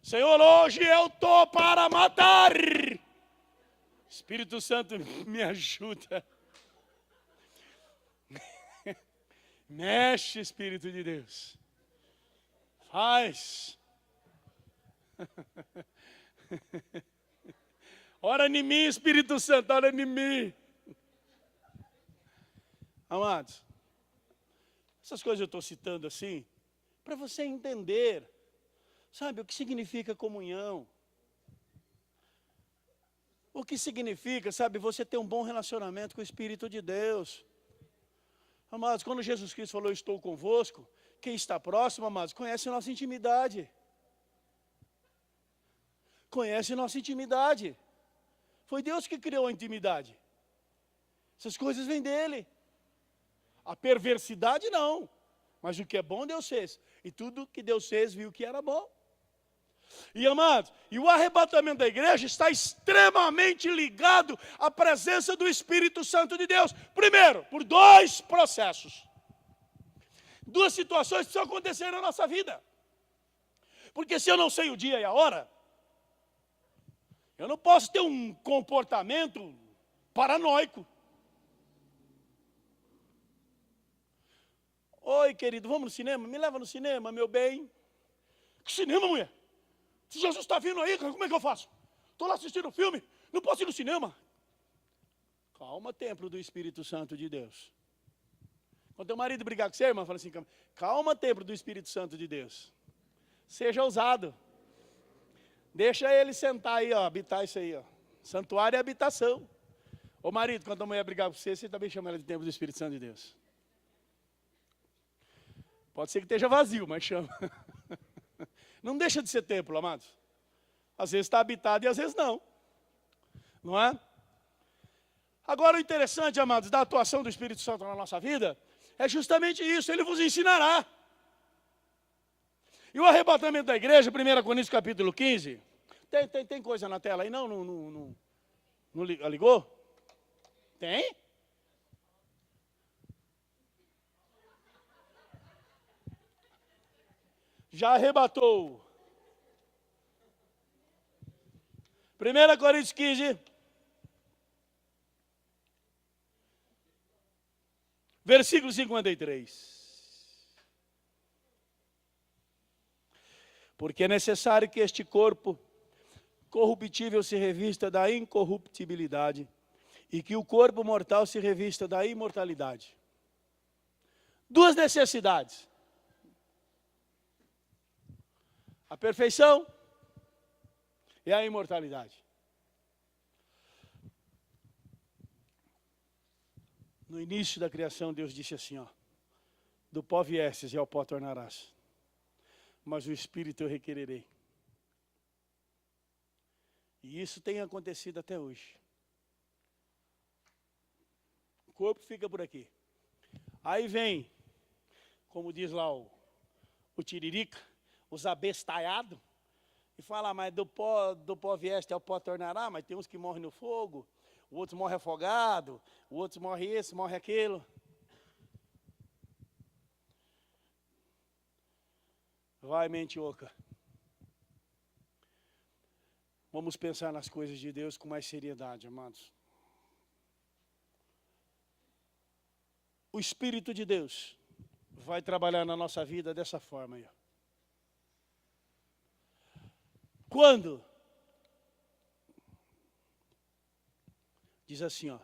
Speaker 1: Senhor, hoje eu tô para matar. Espírito Santo, me ajuda. Mexe, Espírito de Deus. Faz. Ora em mim, Espírito Santo, ora em mim. Amados, essas coisas eu estou citando assim, para você entender, sabe, o que significa comunhão. O que significa, sabe, você ter um bom relacionamento com o Espírito de Deus. Amados, quando Jesus Cristo falou, estou convosco, quem está próximo, amados, conhece a nossa intimidade. Conhece a nossa intimidade. Foi Deus que criou a intimidade. Essas coisas vêm dele. A perversidade não. Mas o que é bom Deus fez. E tudo que Deus fez viu que era bom. E amados, e o arrebatamento da igreja está extremamente ligado à presença do Espírito Santo de Deus. Primeiro, por dois processos. Duas situações que precisam acontecer na nossa vida. Porque se eu não sei o dia e a hora, eu não posso ter um comportamento paranoico. Oi, querido, vamos no cinema? Me leva no cinema, meu bem. Que cinema, mulher? Se Jesus está vindo aí, como é que eu faço? Estou lá assistindo um filme, não posso ir no cinema. Calma, templo do Espírito Santo de Deus. Quando teu marido brigar com você, irmã, fala assim, calma, templo do Espírito Santo de Deus. Seja ousado. Deixa ele sentar aí, ó, habitar isso aí, ó. Santuário é habitação. Ô marido, quando a mulher brigar com você, você também chama ela de templo do Espírito Santo de Deus. Pode ser que esteja vazio, mas chama. Não deixa de ser templo, amados. Às vezes está habitado e às vezes não. Não é? Agora o interessante, amados, da atuação do Espírito Santo na nossa vida, é justamente isso, ele vos ensinará. E o arrebatamento da igreja, 1 Coríntios capítulo 15, tem coisa na tela aí? Não ligou? Tem? Já arrebatou. 1 Coríntios 15, versículo 53. Porque é necessário que este corpo corruptível se revista da incorruptibilidade e que o corpo mortal se revista da imortalidade. Duas necessidades. A perfeição e a imortalidade. No início da criação, Deus disse assim, ó, do pó viestes e ao pó tornarás. mas o Espírito eu requererei. E isso tem acontecido até hoje. O corpo fica por aqui. Aí vem, como diz lá o Tiririca, os abestalhados, e fala, mas do pó vieste ao pó tornará, mas tem uns que morrem no fogo, o outro morre afogado, o outro morre esse, morre aquilo. Vai, mente oca. Vamos pensar nas coisas de Deus com mais seriedade, amados. O Espírito de Deus vai trabalhar na nossa vida dessa forma aí. Quando? Diz assim, ó.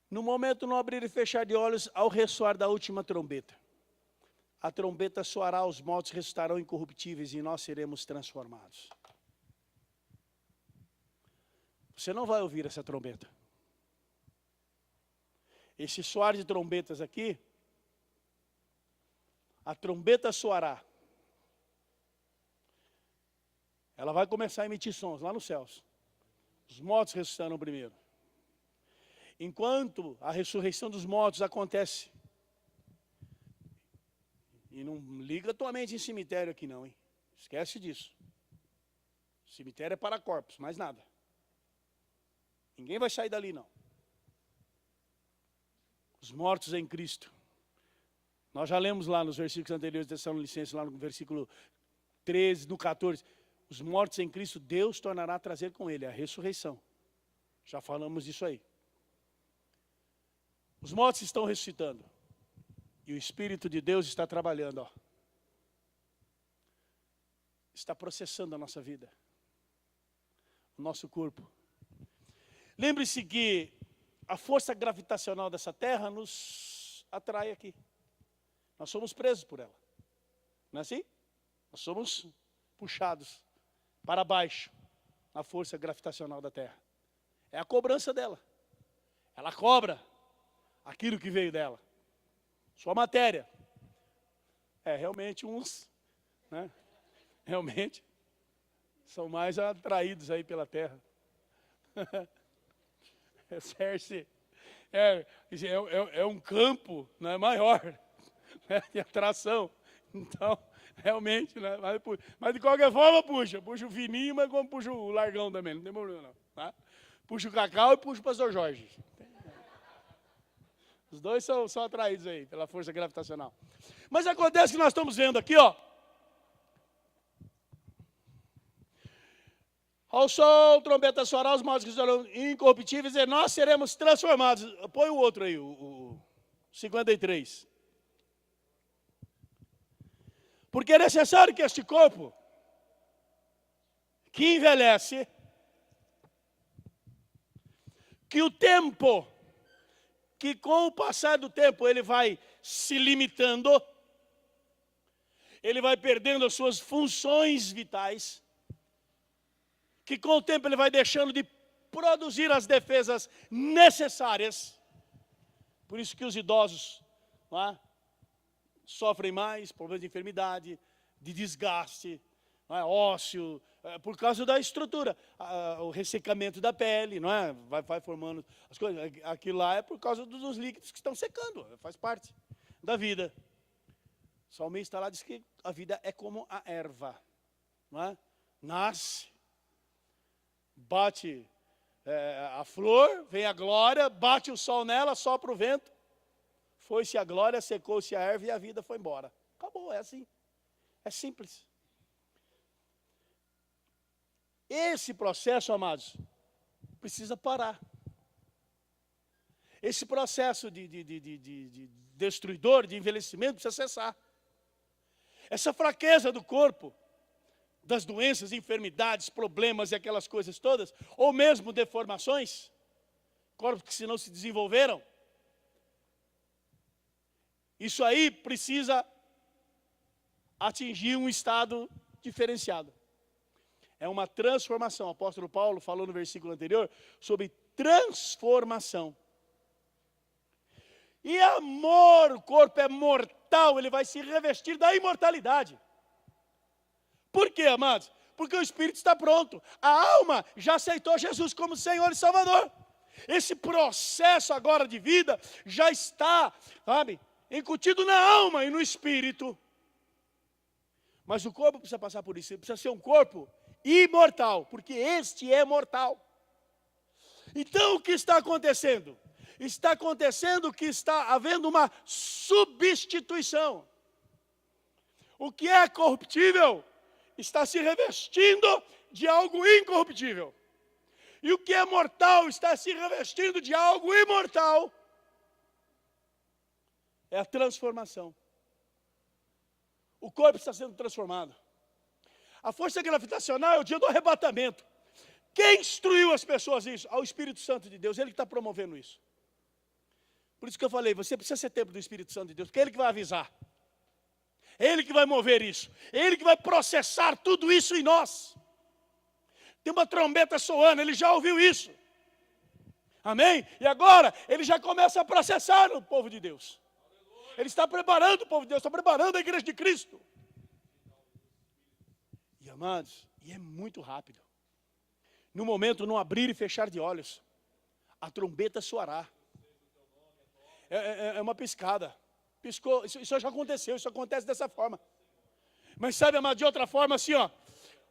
Speaker 1: No momento no abrir e fechar de olhos, ao ressoar da última trombeta. A trombeta soará, os mortos ressuscitarão incorruptíveis e nós seremos transformados. Você não vai ouvir essa trombeta. Esse soar de trombetas aqui, a trombeta soará. Ela vai começar a emitir sons lá nos céus. Os mortos ressuscitarão primeiro. Enquanto a ressurreição dos mortos acontece, e não liga tua mente em cemitério aqui não, hein? Esquece disso. Cemitério é para corpos, mais nada. Ninguém vai sair dali não. Os mortos em Cristo. Nós já lemos lá nos versículos anteriores de Tessalonicenses, lá no versículo 13, no 14. Os mortos em Cristo, Deus tornará a trazer com ele a ressurreição. Já falamos disso aí. Os mortos estão ressuscitando. E o Espírito de Deus está trabalhando, ó. Está processando a nossa vida. O nosso corpo. Lembre-se que a força gravitacional dessa terra nos atrai aqui. Nós somos presos por ela. Não é assim? Nós somos puxados para baixo na força gravitacional da terra. É a cobrança dela. Ela cobra aquilo que veio dela. Sua matéria. Realmente uns, né? Realmente são mais atraídos aí pela terra. É um campo, né, maior, né, de atração. Então, realmente, né, mas de qualquer forma puxa o fininho, mas como puxa o largão também, não tem problema não. Tá? Puxa o Cacau e puxa o Pastor Jorge. Os dois são atraídos aí pela força gravitacional. Mas acontece que nós estamos vendo aqui, ó. Ao sol, trombeta soará, os mortos serão incorruptíveis e nós seremos transformados. Põe o outro aí, o 53. Porque é necessário que este corpo, que envelhece, que o tempo, que com o passar do tempo ele vai se limitando, ele vai perdendo as suas funções vitais, que com o tempo ele vai deixando de produzir as defesas necessárias. Por isso que os idosos, não é, sofrem mais problemas de enfermidade, de desgaste, não é, ósseo, por causa da estrutura, o ressecamento da pele, não é? Vai formando as coisas. Aquilo lá é por causa dos líquidos que estão secando, faz parte da vida. O salmista lá diz que a vida é como a erva, não é? Nasce, bate a flor, vem a glória, bate o sol nela, sopra o vento, foi-se a glória, secou-se a erva e a vida foi embora. Acabou, é assim. É simples. Esse processo, amados, precisa parar. Esse processo de destruidor, de envelhecimento, precisa cessar. Essa fraqueza do corpo, das doenças, enfermidades, problemas e aquelas coisas todas, ou mesmo deformações, corpos que se não se desenvolveram, isso aí precisa atingir um estado diferenciado. É uma transformação. O apóstolo Paulo falou no versículo anterior sobre transformação. E amor, o corpo é mortal. imortal, ele vai se revestir da imortalidade. Por quê, amados? Porque o espírito está pronto. A alma já aceitou Jesus como Senhor e Salvador. Esse processo agora de vida já está, sabe, incutido na alma e no espírito. Mas o corpo precisa passar por isso. Ele precisa ser um corpo imortal, porque este é mortal. Então o que está acontecendo? Está acontecendo que está havendo uma substituição. O que é corruptível está se revestindo de algo incorruptível. E o que é mortal está se revestindo de algo imortal. É a transformação. O corpo está sendo transformado. A força gravitacional é o dia do arrebatamento. Quem instruiu as pessoas isso? Ao Espírito Santo de Deus, ele que está promovendo isso. Por isso que eu falei, você precisa ser tempo do Espírito Santo de Deus, porque é ele que vai avisar. É ele que vai mover isso. É ele que vai processar tudo isso em nós. Tem uma trombeta soando, ele já ouviu isso. Amém? E agora, ele já começa a processar o povo de Deus. Ele está preparando o povo de Deus, está preparando a igreja de Cristo. E amados, e é muito rápido. No momento, no abrir e fechar de olhos, a trombeta soará. É uma piscada. Piscou, isso já aconteceu, isso acontece dessa forma. Mas sabe, amado, de outra forma, assim, ó.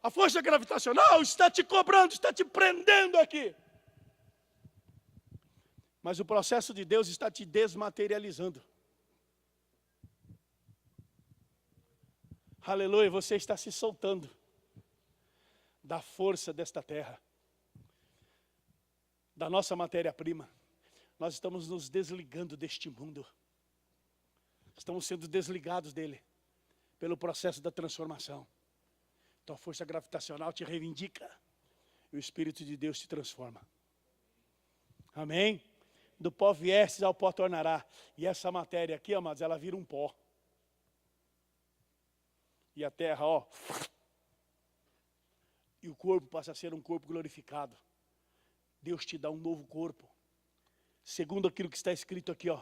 Speaker 1: A força gravitacional está te cobrando, está te prendendo aqui. Mas o processo de Deus está te desmaterializando. Aleluia, você está se soltando da força desta terra, da nossa matéria-prima. Nós estamos nos desligando deste mundo. Estamos sendo desligados dele, pelo processo da transformação. Então a força gravitacional te reivindica, e o Espírito de Deus te transforma. Amém? Do pó viestes, ao pó tornará. E essa matéria aqui, amados, ela vira um pó. E a terra, ó. E o corpo passa a ser um corpo glorificado. Deus te dá um novo corpo. Segundo aquilo que está escrito aqui, ó.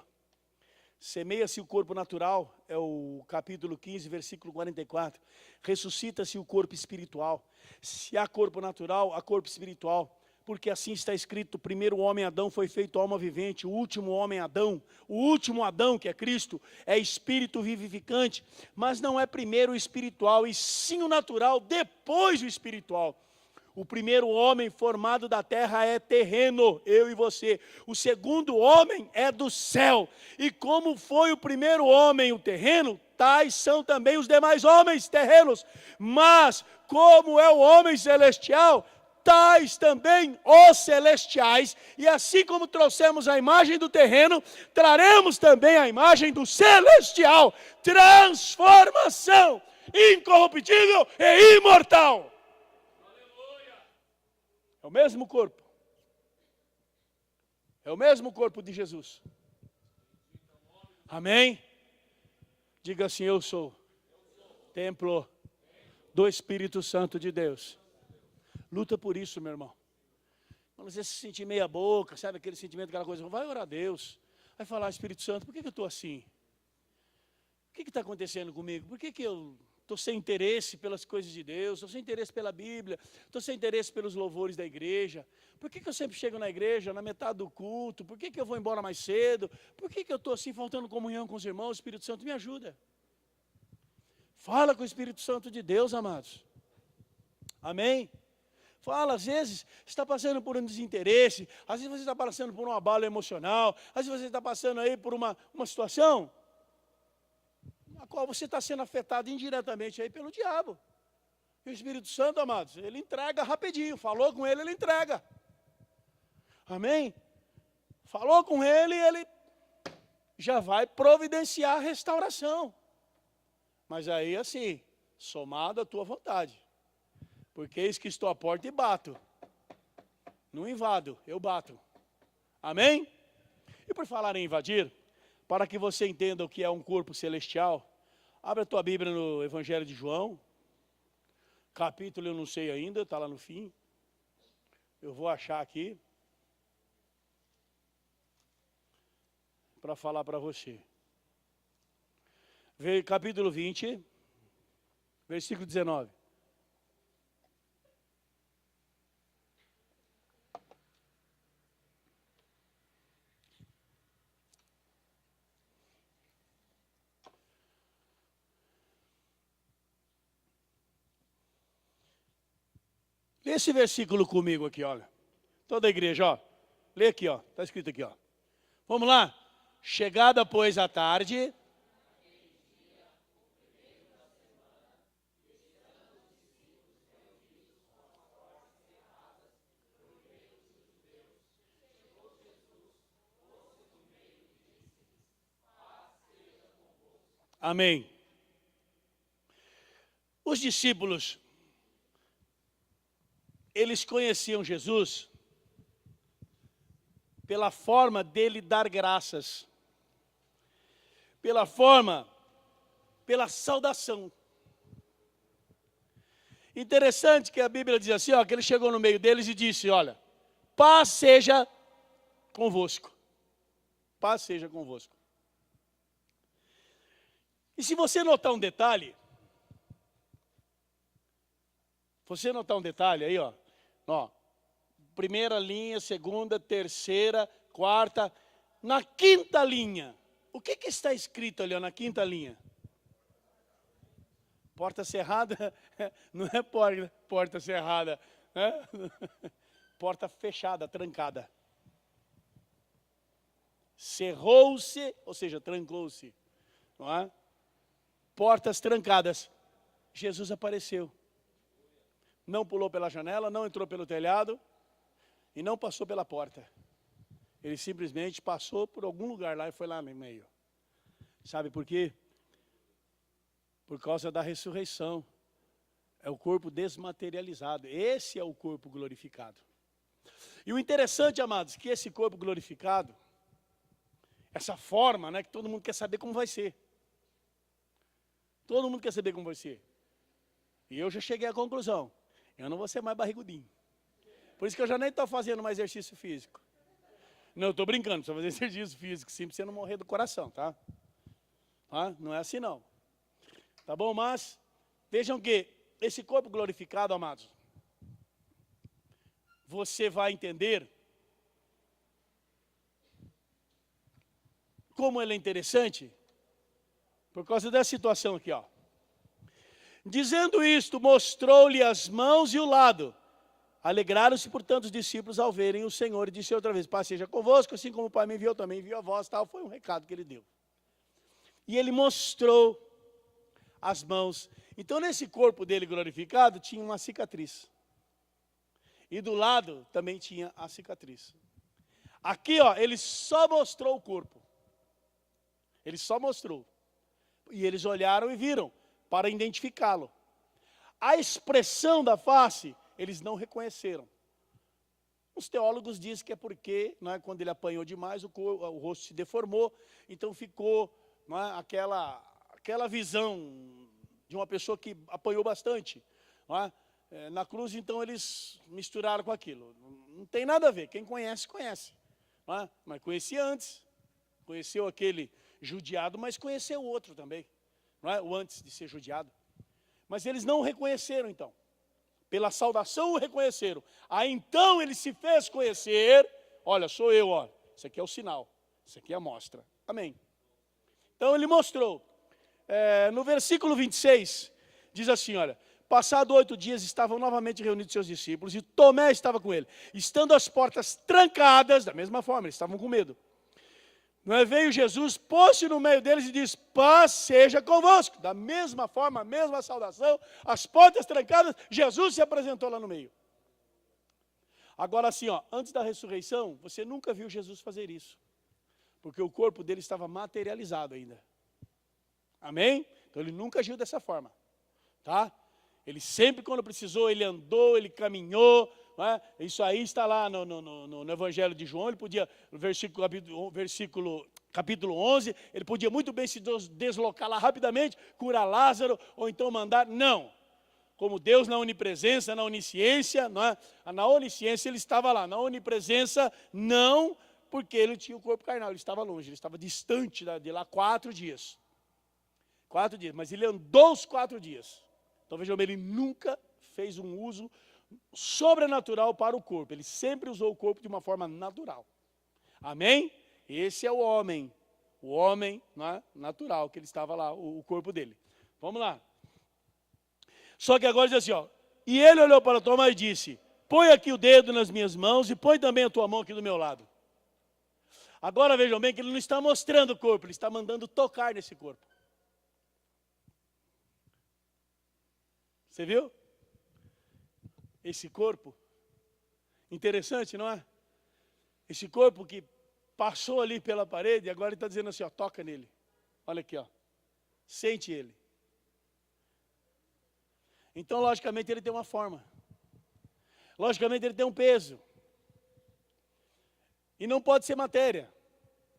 Speaker 1: Semeia-se o corpo natural, é o capítulo 15, versículo 44. Ressuscita-se o corpo espiritual. Se há corpo natural, há corpo espiritual. Porque assim está escrito, o primeiro homem Adão foi feito alma vivente, o último homem Adão, o último Adão, que é Cristo, é espírito vivificante, mas não é primeiro o espiritual, e sim o natural, depois o espiritual. O primeiro homem formado da terra é terreno, eu e você. O segundo homem é do céu. E como foi o primeiro homem o terreno, tais são também os demais homens terrenos. Mas como é o homem celestial, tais também os celestiais. E assim como trouxemos a imagem do terreno, traremos também a imagem do celestial. Transformação incorruptível e imortal. É o mesmo corpo. É o mesmo corpo de Jesus. Amém? Diga assim, eu sou templo do Espírito Santo de Deus. Luta por isso, meu irmão. Quando você se sentir meia boca, sabe aquele sentimento, aquela coisa, vai orar a Deus. Vai falar, Espírito Santo, por que eu estou assim? O que está acontecendo comigo? Por que eu estou sem interesse pelas coisas de Deus, estou sem interesse pela Bíblia, estou sem interesse pelos louvores da igreja? Por que eu sempre chego na igreja na metade do culto? Por que eu vou embora mais cedo? Por que eu estou assim faltando comunhão com os irmãos? O Espírito Santo me ajuda. Fala com o Espírito Santo de Deus, amados. Amém? Fala, às vezes você está passando por um desinteresse, às vezes você está passando por um abalo emocional, às vezes você está passando aí por uma situação a qual você está sendo afetado indiretamente aí pelo diabo. E o Espírito Santo, amados, ele entrega rapidinho. Falou com ele, ele entrega. Amém? Falou com ele, ele já vai providenciar a restauração. Mas aí assim, somado à tua vontade. Porque eis que estou à porta e bato. Não invado, eu bato. Amém? E por falar em invadir, para que você entenda o que é um corpo celestial, abre a tua Bíblia no Evangelho de João, capítulo eu não sei ainda, está lá no fim. Eu vou achar aqui, para falar para você. capítulo 20, versículo 19. Lê esse versículo comigo aqui, olha. Toda a igreja, ó. Lê aqui, ó. Está escrito aqui, ó. Vamos lá. Chegada, pois, a tarde. Amém. Os discípulos, eles conheciam Jesus pela forma dele dar graças, pela saudação. Interessante que a Bíblia diz assim, ó, que ele chegou no meio deles e disse, olha, paz seja convosco. Paz seja convosco. E se você notar um detalhe, aí, ó, primeira linha, segunda, terceira, quarta, na quinta linha, o que está escrito ali, ó, na quinta linha? Porta cerrada, não é porta cerrada, né? Porta fechada, trancada. Cerrou-se, ou seja, trancou-se, não é? Portas trancadas. Jesus apareceu. Não pulou pela janela, não entrou pelo telhado e não passou pela porta. Ele simplesmente passou por algum lugar lá e foi lá no meio. Sabe por quê? Por causa da ressurreição. É o corpo desmaterializado. Esse é o corpo glorificado. E o interessante, amados, que esse corpo glorificado, essa forma, né, que todo mundo quer saber como vai ser. Todo mundo quer saber como vai ser. E eu já cheguei à conclusão. Eu não vou ser mais barrigudinho. Por isso que eu já nem estou fazendo mais exercício físico. Não, eu estou brincando, só fazer exercício físico, sim, para você não morrer do coração, tá? Não é assim não. Tá bom? Mas, vejam que esse corpo glorificado, amados, você vai entender como ele é interessante, por causa dessa situação aqui, ó. Dizendo isto, mostrou-lhe as mãos e o lado. Alegraram-se, portanto, os discípulos ao verem o Senhor, e disse outra vez, paz seja convosco, assim como o Pai me enviou, também enviou a vós, tal. Foi um recado que ele deu. E ele mostrou as mãos. Então, nesse corpo dele glorificado, tinha uma cicatriz. E do lado também tinha a cicatriz. Aqui, ó, ele só mostrou o corpo. Ele só mostrou. E eles olharam e viram, para identificá-lo. A expressão da face, eles não reconheceram. Os teólogos dizem que é porque, não é, quando ele apanhou demais, o rosto se deformou, então ficou, não é, aquela visão de uma pessoa que apanhou bastante. Não é? Na cruz, então, eles misturaram com aquilo. Não tem nada a ver, quem conhece, conhece. Não é? Mas conhecia antes, conheceu aquele judiado, mas conheceu o outro também. Não é? O antes de ser judiado. Mas eles não o reconheceram, então. Pela saudação o reconheceram. Aí então ele se fez conhecer. Olha, sou eu, olha. Isso aqui é o sinal. Isso aqui é a mostra. Amém. Então ele mostrou. No versículo 26, diz assim, olha. Passado 8 dias, estavam novamente reunidos seus discípulos, e Tomé estava com ele. Estando as portas trancadas, da mesma forma, eles estavam com medo. Não é? Veio Jesus, pôs-se no meio deles e disse, paz seja convosco. Da mesma forma, a mesma saudação, as portas trancadas, Jesus se apresentou lá no meio. Agora assim, ó, antes da ressurreição, você nunca viu Jesus fazer isso. Porque o corpo dele estava materializado ainda. Amém? Então ele nunca agiu dessa forma. Tá? Ele sempre, quando precisou, ele andou, ele caminhou. É? Isso aí está lá no Evangelho de João. Ele podia, no capítulo 11, ele podia muito bem se deslocar lá rapidamente, curar Lázaro, ou então mandar. Não. Como Deus na onipresença, na onisciência, não é? Na onisciência ele estava lá, na onipresença não, porque ele tinha o corpo carnal, ele estava longe, ele estava distante de lá 4 dias. 4 dias. Mas ele andou os 4 dias. Então vejam bem, ele nunca fez um uso sobrenatural para o corpo. Ele sempre usou o corpo de uma forma natural. Amém? Esse é o homem né, natural que ele estava lá, o corpo dele. Vamos lá. Só que agora diz assim, ó. E ele olhou para Tomé e disse, põe aqui o dedo nas minhas mãos e põe também a tua mão aqui do meu lado. Agora vejam bem que ele não está mostrando o corpo, ele está mandando tocar nesse corpo. Você viu? Esse corpo, interessante, não é? Esse corpo que passou ali pela parede, agora ele está dizendo assim, ó, toca nele. Olha aqui, ó. Sente ele. Então, logicamente, ele tem uma forma. Logicamente, ele tem um peso. E não pode ser matéria,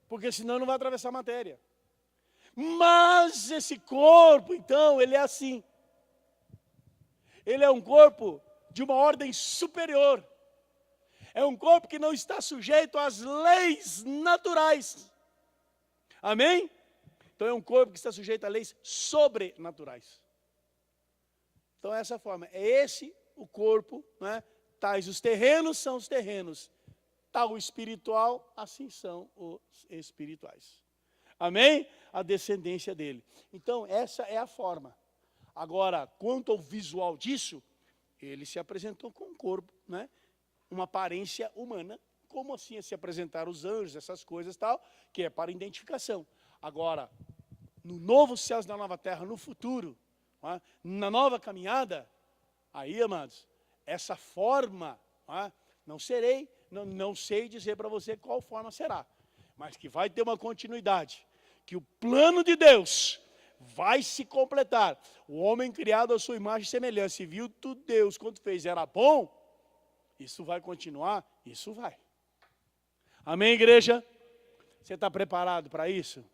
Speaker 1: porque senão não vai atravessar a matéria. Mas esse corpo, então, ele é assim. Ele é um corpo de uma ordem superior. É um corpo que não está sujeito às leis naturais. Amém? Então é um corpo que está sujeito a leis sobrenaturais. Então é essa forma. É esse o corpo, né? Tais os terrenos são os terrenos. Tal o espiritual, assim são os espirituais. Amém? A descendência dele. Então essa é a forma. Agora, quanto ao visual disso, ele se apresentou com um corpo, né? Uma aparência humana, como assim se apresentaram os anjos, essas coisas e tal, que é para identificação. Agora, no novo céu e na nova terra, no futuro, né? Na nova caminhada, aí, amados, essa forma, né? não sei dizer para você qual forma será, mas que vai ter uma continuidade, que o plano de Deus vai se completar. O homem criado à sua imagem e semelhança, e viu tudo Deus, quando fez, era bom, isso vai continuar? Isso vai. Amém, igreja? Você está preparado para isso?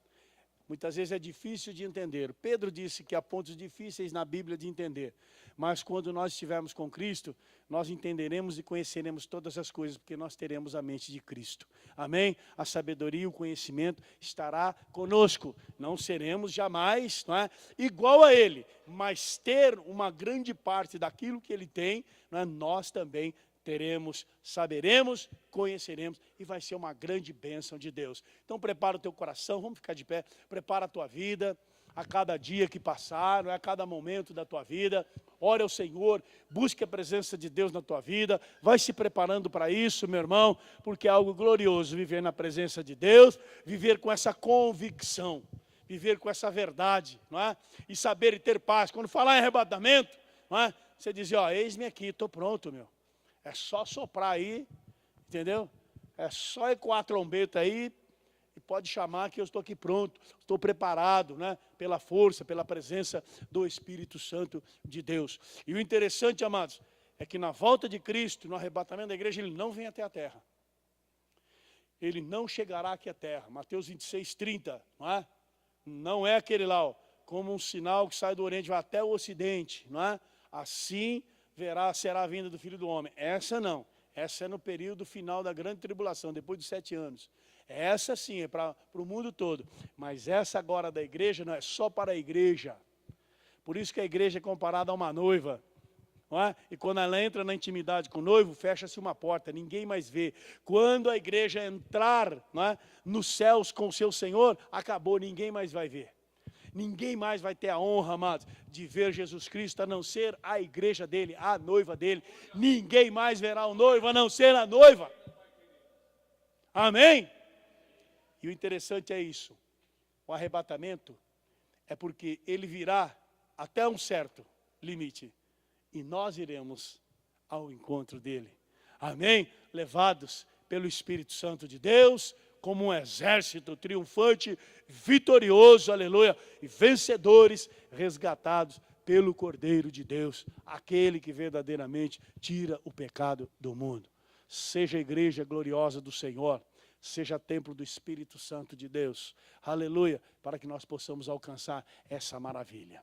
Speaker 1: Muitas vezes é difícil de entender. Pedro disse que há pontos difíceis na Bíblia de entender. Mas quando nós estivermos com Cristo, nós entenderemos e conheceremos todas as coisas, porque nós teremos a mente de Cristo. Amém? A sabedoria e o conhecimento estará conosco. Não seremos jamais, não é, igual a Ele, mas ter uma grande parte daquilo que Ele tem, não é, nós também teremos, saberemos, conheceremos, e vai ser uma grande bênção de Deus. Então prepara o teu coração, vamos ficar de pé, prepara a tua vida, a cada dia que passar, a cada momento da tua vida, ore ao Senhor, busque a presença de Deus na tua vida, vai se preparando para isso, meu irmão, porque é algo glorioso viver na presença de Deus, viver com essa convicção, viver com essa verdade, não é? E saber e ter paz. Quando falar em arrebatamento, não é? Você diz, ó, eis-me aqui, estou pronto, meu. É só soprar aí, entendeu? É só ecoar a trombeta aí e pode chamar que eu estou aqui pronto, estou preparado, né? Pela força, pela presença do Espírito Santo de Deus. E o interessante, amados, é que na volta de Cristo, no arrebatamento da igreja, Ele não vem até a terra. Ele não chegará aqui à terra. Mateus 26, 30, não é? Não é aquele lá, ó, como um sinal que sai do Oriente, vai até o Ocidente, não é? Assim será a vinda do Filho do Homem. Essa não. Essa é no período final da grande tribulação, depois de 7 anos. Essa sim, é para o mundo todo. Mas essa agora da igreja não é só para a igreja. Por isso que a igreja é comparada a uma noiva. Não é? E quando ela entra na intimidade com o noivo, fecha-se uma porta, ninguém mais vê. Quando a igreja entrar, não é, nos céus com o seu Senhor, acabou, ninguém mais vai ver. Ninguém mais vai ter a honra, amados, de ver Jesus Cristo, a não ser a igreja dele, a noiva dele. Ninguém mais verá o noivo, a não ser a noiva. Amém? E o interessante é isso. O arrebatamento é porque ele virá até um certo limite. E nós iremos ao encontro dele. Amém? Levados pelo Espírito Santo de Deus, como um exército triunfante, vitorioso, aleluia, e vencedores, resgatados pelo Cordeiro de Deus, aquele que verdadeiramente tira o pecado do mundo. Seja a igreja gloriosa do Senhor, seja templo do Espírito Santo de Deus, aleluia, para que nós possamos alcançar essa maravilha.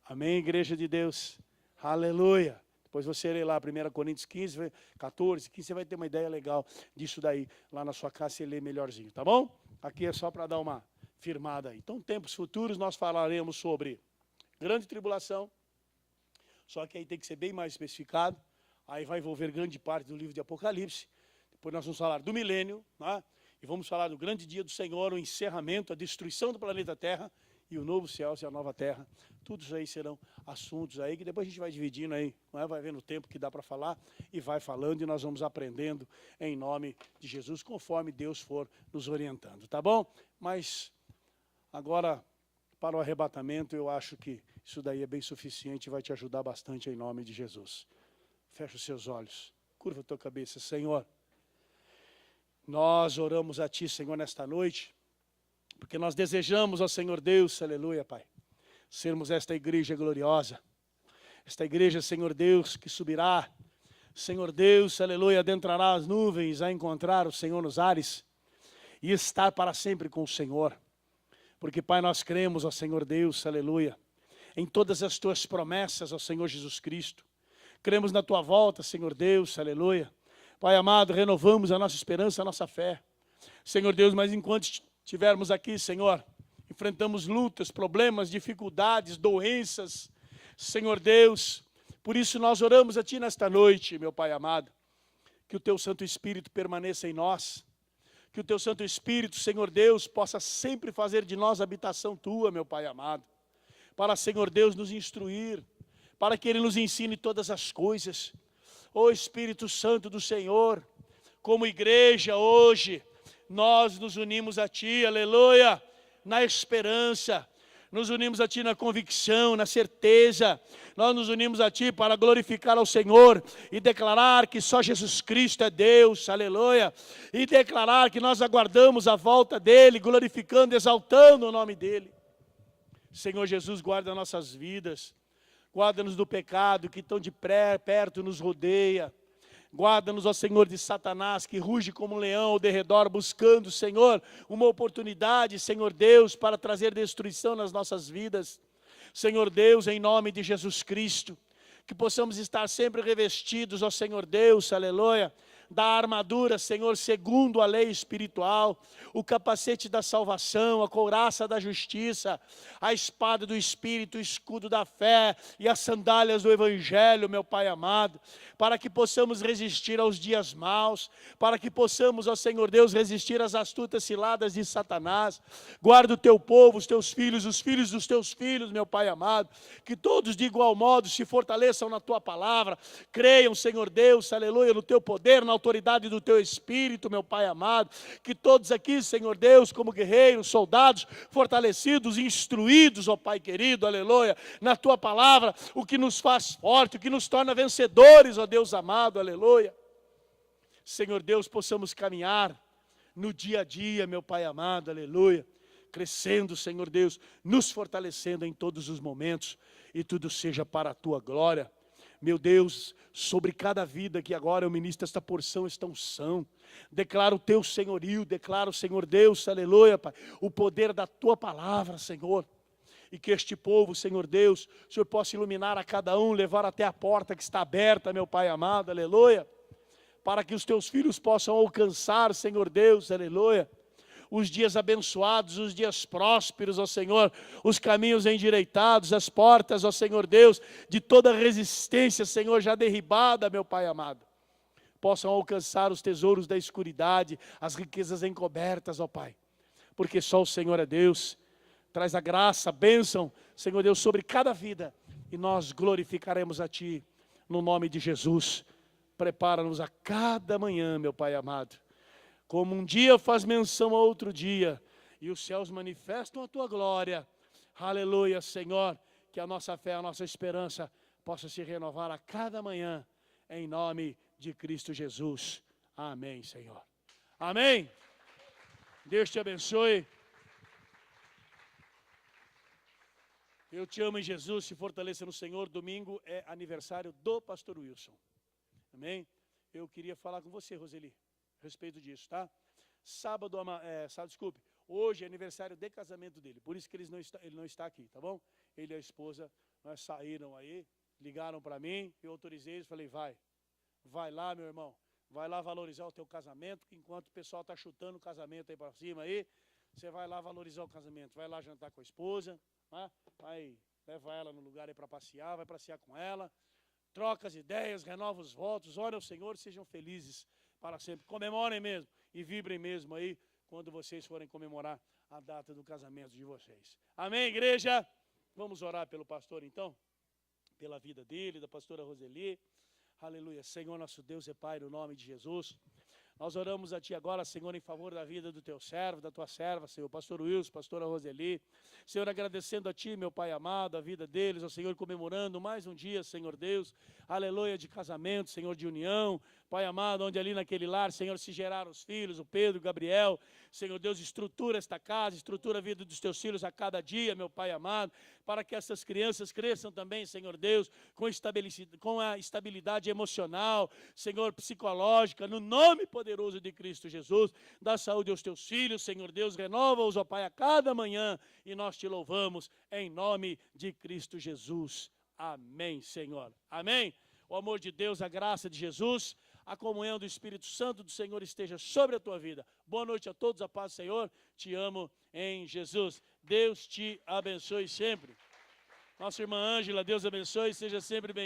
Speaker 1: Amém, igreja de Deus, aleluia. Depois você lê lá 1 Coríntios 15, 14, 15, você vai ter uma ideia legal disso daí. Lá na sua casa você lê melhorzinho, tá bom? Aqui é só para dar uma firmada aí. Então, tempos futuros, nós falaremos sobre grande tribulação, só que aí tem que ser bem mais especificado, aí vai envolver grande parte do livro de Apocalipse, depois nós vamos falar do milênio, né? E vamos falar do grande dia do Senhor, o encerramento, a destruição do planeta Terra e o novo céu e a nova terra. Tudo isso aí serão assuntos aí que depois a gente vai dividindo aí, não é? Vai vendo o tempo que dá para falar e vai falando e nós vamos aprendendo em nome de Jesus, conforme Deus for nos orientando, tá bom? Mas agora, para o arrebatamento, eu acho que isso daí é bem suficiente e vai te ajudar bastante em nome de Jesus. Fecha os seus olhos, curva a tua cabeça. Senhor, nós oramos a Ti, Senhor, nesta noite, porque nós desejamos, ó Senhor Deus, aleluia, Pai, sermos esta igreja gloriosa, esta igreja, Senhor Deus, que subirá, Senhor Deus, aleluia, adentrará as nuvens a encontrar o Senhor nos ares e estar para sempre com o Senhor. Porque, Pai, nós cremos, ó Senhor Deus, aleluia, em todas as Tuas promessas, ó Senhor Jesus Cristo. Cremos na Tua volta, Senhor Deus, aleluia. Pai amado, renovamos a nossa esperança, a nossa fé. Senhor Deus, mas enquanto estivermos aqui, Senhor, enfrentamos lutas, problemas, dificuldades, doenças, Senhor Deus. Por isso nós oramos a Ti nesta noite, meu Pai amado, que o Teu Santo Espírito permaneça em nós, que o Teu Santo Espírito, Senhor Deus, possa sempre fazer de nós habitação Tua, meu Pai amado, para, Senhor Deus, nos instruir, para que Ele nos ensine todas as coisas. Ó Espírito Santo do Senhor, como igreja hoje, nós nos unimos a Ti, aleluia, na esperança, nos unimos a Ti na convicção, na certeza, nós nos unimos a Ti para glorificar ao Senhor e declarar que só Jesus Cristo é Deus, aleluia, e declarar que nós aguardamos a volta dEle, glorificando, exaltando o nome dEle. Senhor Jesus, guarda nossas vidas, guarda-nos do pecado que tão de perto nos rodeia. Guarda-nos, ó Senhor, de Satanás, que ruge como um leão ao derredor, buscando, Senhor, uma oportunidade, Senhor Deus, para trazer destruição nas nossas vidas. Senhor Deus, em nome de Jesus Cristo, que possamos estar sempre revestidos, ó Senhor Deus, aleluia, da armadura, Senhor, segundo a lei espiritual, o capacete da salvação, a couraça da justiça, a espada do Espírito, o escudo da fé e as sandálias do Evangelho, meu Pai amado, para que possamos resistir aos dias maus, para que possamos, ó Senhor Deus, resistir às astutas ciladas de Satanás. Guarda o Teu povo, os Teus filhos, os filhos dos Teus filhos, meu Pai amado, que todos de igual modo se fortaleçam na Tua palavra, creiam, Senhor Deus, aleluia, no Teu poder, na autoridade do Teu Espírito, meu Pai amado, que todos aqui, Senhor Deus, como guerreiros, soldados, fortalecidos, instruídos, ó Pai querido, aleluia, na Tua palavra, o que nos faz forte, o que nos torna vencedores, ó Deus amado, aleluia. Senhor Deus, possamos caminhar no dia a dia, meu Pai amado, aleluia, crescendo, Senhor Deus, nos fortalecendo em todos os momentos, e tudo seja para a Tua glória. Meu Deus, sobre cada vida que agora eu ministro esta porção, esta unção, declaro o Teu senhorio, declaro, Senhor Deus, aleluia, Pai, o poder da Tua palavra, Senhor, e que este povo, Senhor Deus, o Senhor possa iluminar a cada um, levar até a porta que está aberta, meu Pai amado, aleluia, para que os Teus filhos possam alcançar, Senhor Deus, aleluia, os dias abençoados, os dias prósperos, ó Senhor, os caminhos endireitados, as portas, ó Senhor Deus, de toda resistência, Senhor, já derribada, meu Pai amado, possam alcançar os tesouros da escuridade, as riquezas encobertas, ó Pai, porque só o Senhor é Deus. Traz a graça, a bênção, Senhor Deus, sobre cada vida, e nós glorificaremos a Ti, no nome de Jesus. Prepara-nos a cada manhã, meu Pai amado, como um dia faz menção a outro dia, e os céus manifestam a Tua glória. Aleluia, Senhor, que a nossa fé, a nossa esperança possa se renovar a cada manhã, em nome de Cristo Jesus. Amém, Senhor. Amém. Deus te abençoe. Eu te amo em Jesus, se fortaleça no Senhor. Domingo é aniversário do pastor Wilson. Amém? Eu queria falar com você, Roseli, a respeito disso, tá? Hoje é aniversário de casamento dele, por isso que ele não está aqui, tá bom? Ele e a esposa, nós saíram aí, ligaram para mim, eu autorizei eles, falei, vai lá, meu irmão, vai lá valorizar o teu casamento, que enquanto o pessoal está chutando o casamento aí para cima aí, você vai lá valorizar o casamento, vai lá jantar com a esposa, né? Vai levar ela no lugar aí para passear, vai passear com ela, troca as ideias, renova os votos, ore ao Senhor, sejam felizes para sempre. Comemorem mesmo e vibrem mesmo aí quando vocês forem comemorar a data do casamento de vocês. Amém, igreja? Vamos orar pelo pastor então, pela vida dele, da pastora Roseli. Aleluia. Senhor, nosso Deus e Pai, no nome de Jesus. Nós oramos a Ti agora, Senhor, em favor da vida do Teu servo, da Tua serva, Senhor, pastor Wilson, pastora Roseli. Senhor, agradecendo a Ti, meu Pai amado, a vida deles, ao Senhor, comemorando mais um dia, Senhor Deus, aleluia, de casamento, Senhor, de união, Pai amado, onde ali naquele lar, Senhor, se geraram os filhos, o Pedro, o Gabriel, Senhor Deus, estrutura esta casa, estrutura a vida dos Teus filhos a cada dia, meu Pai amado, para que essas crianças cresçam também, Senhor Deus, com a estabilidade emocional, Senhor, psicológica, no nome poderoso de Cristo Jesus. Dá saúde aos Teus filhos, Senhor Deus, renova-os, ó Pai, a cada manhã, e nós Te louvamos em nome de Cristo Jesus. Amém, Senhor. Amém. O amor de Deus, a graça de Jesus, a comunhão do Espírito Santo do Senhor esteja sobre a tua vida. Boa noite a todos, a paz do Senhor. Te amo em Jesus. Deus te abençoe sempre. Nossa irmã Ângela, Deus abençoe, seja sempre bem-vinda.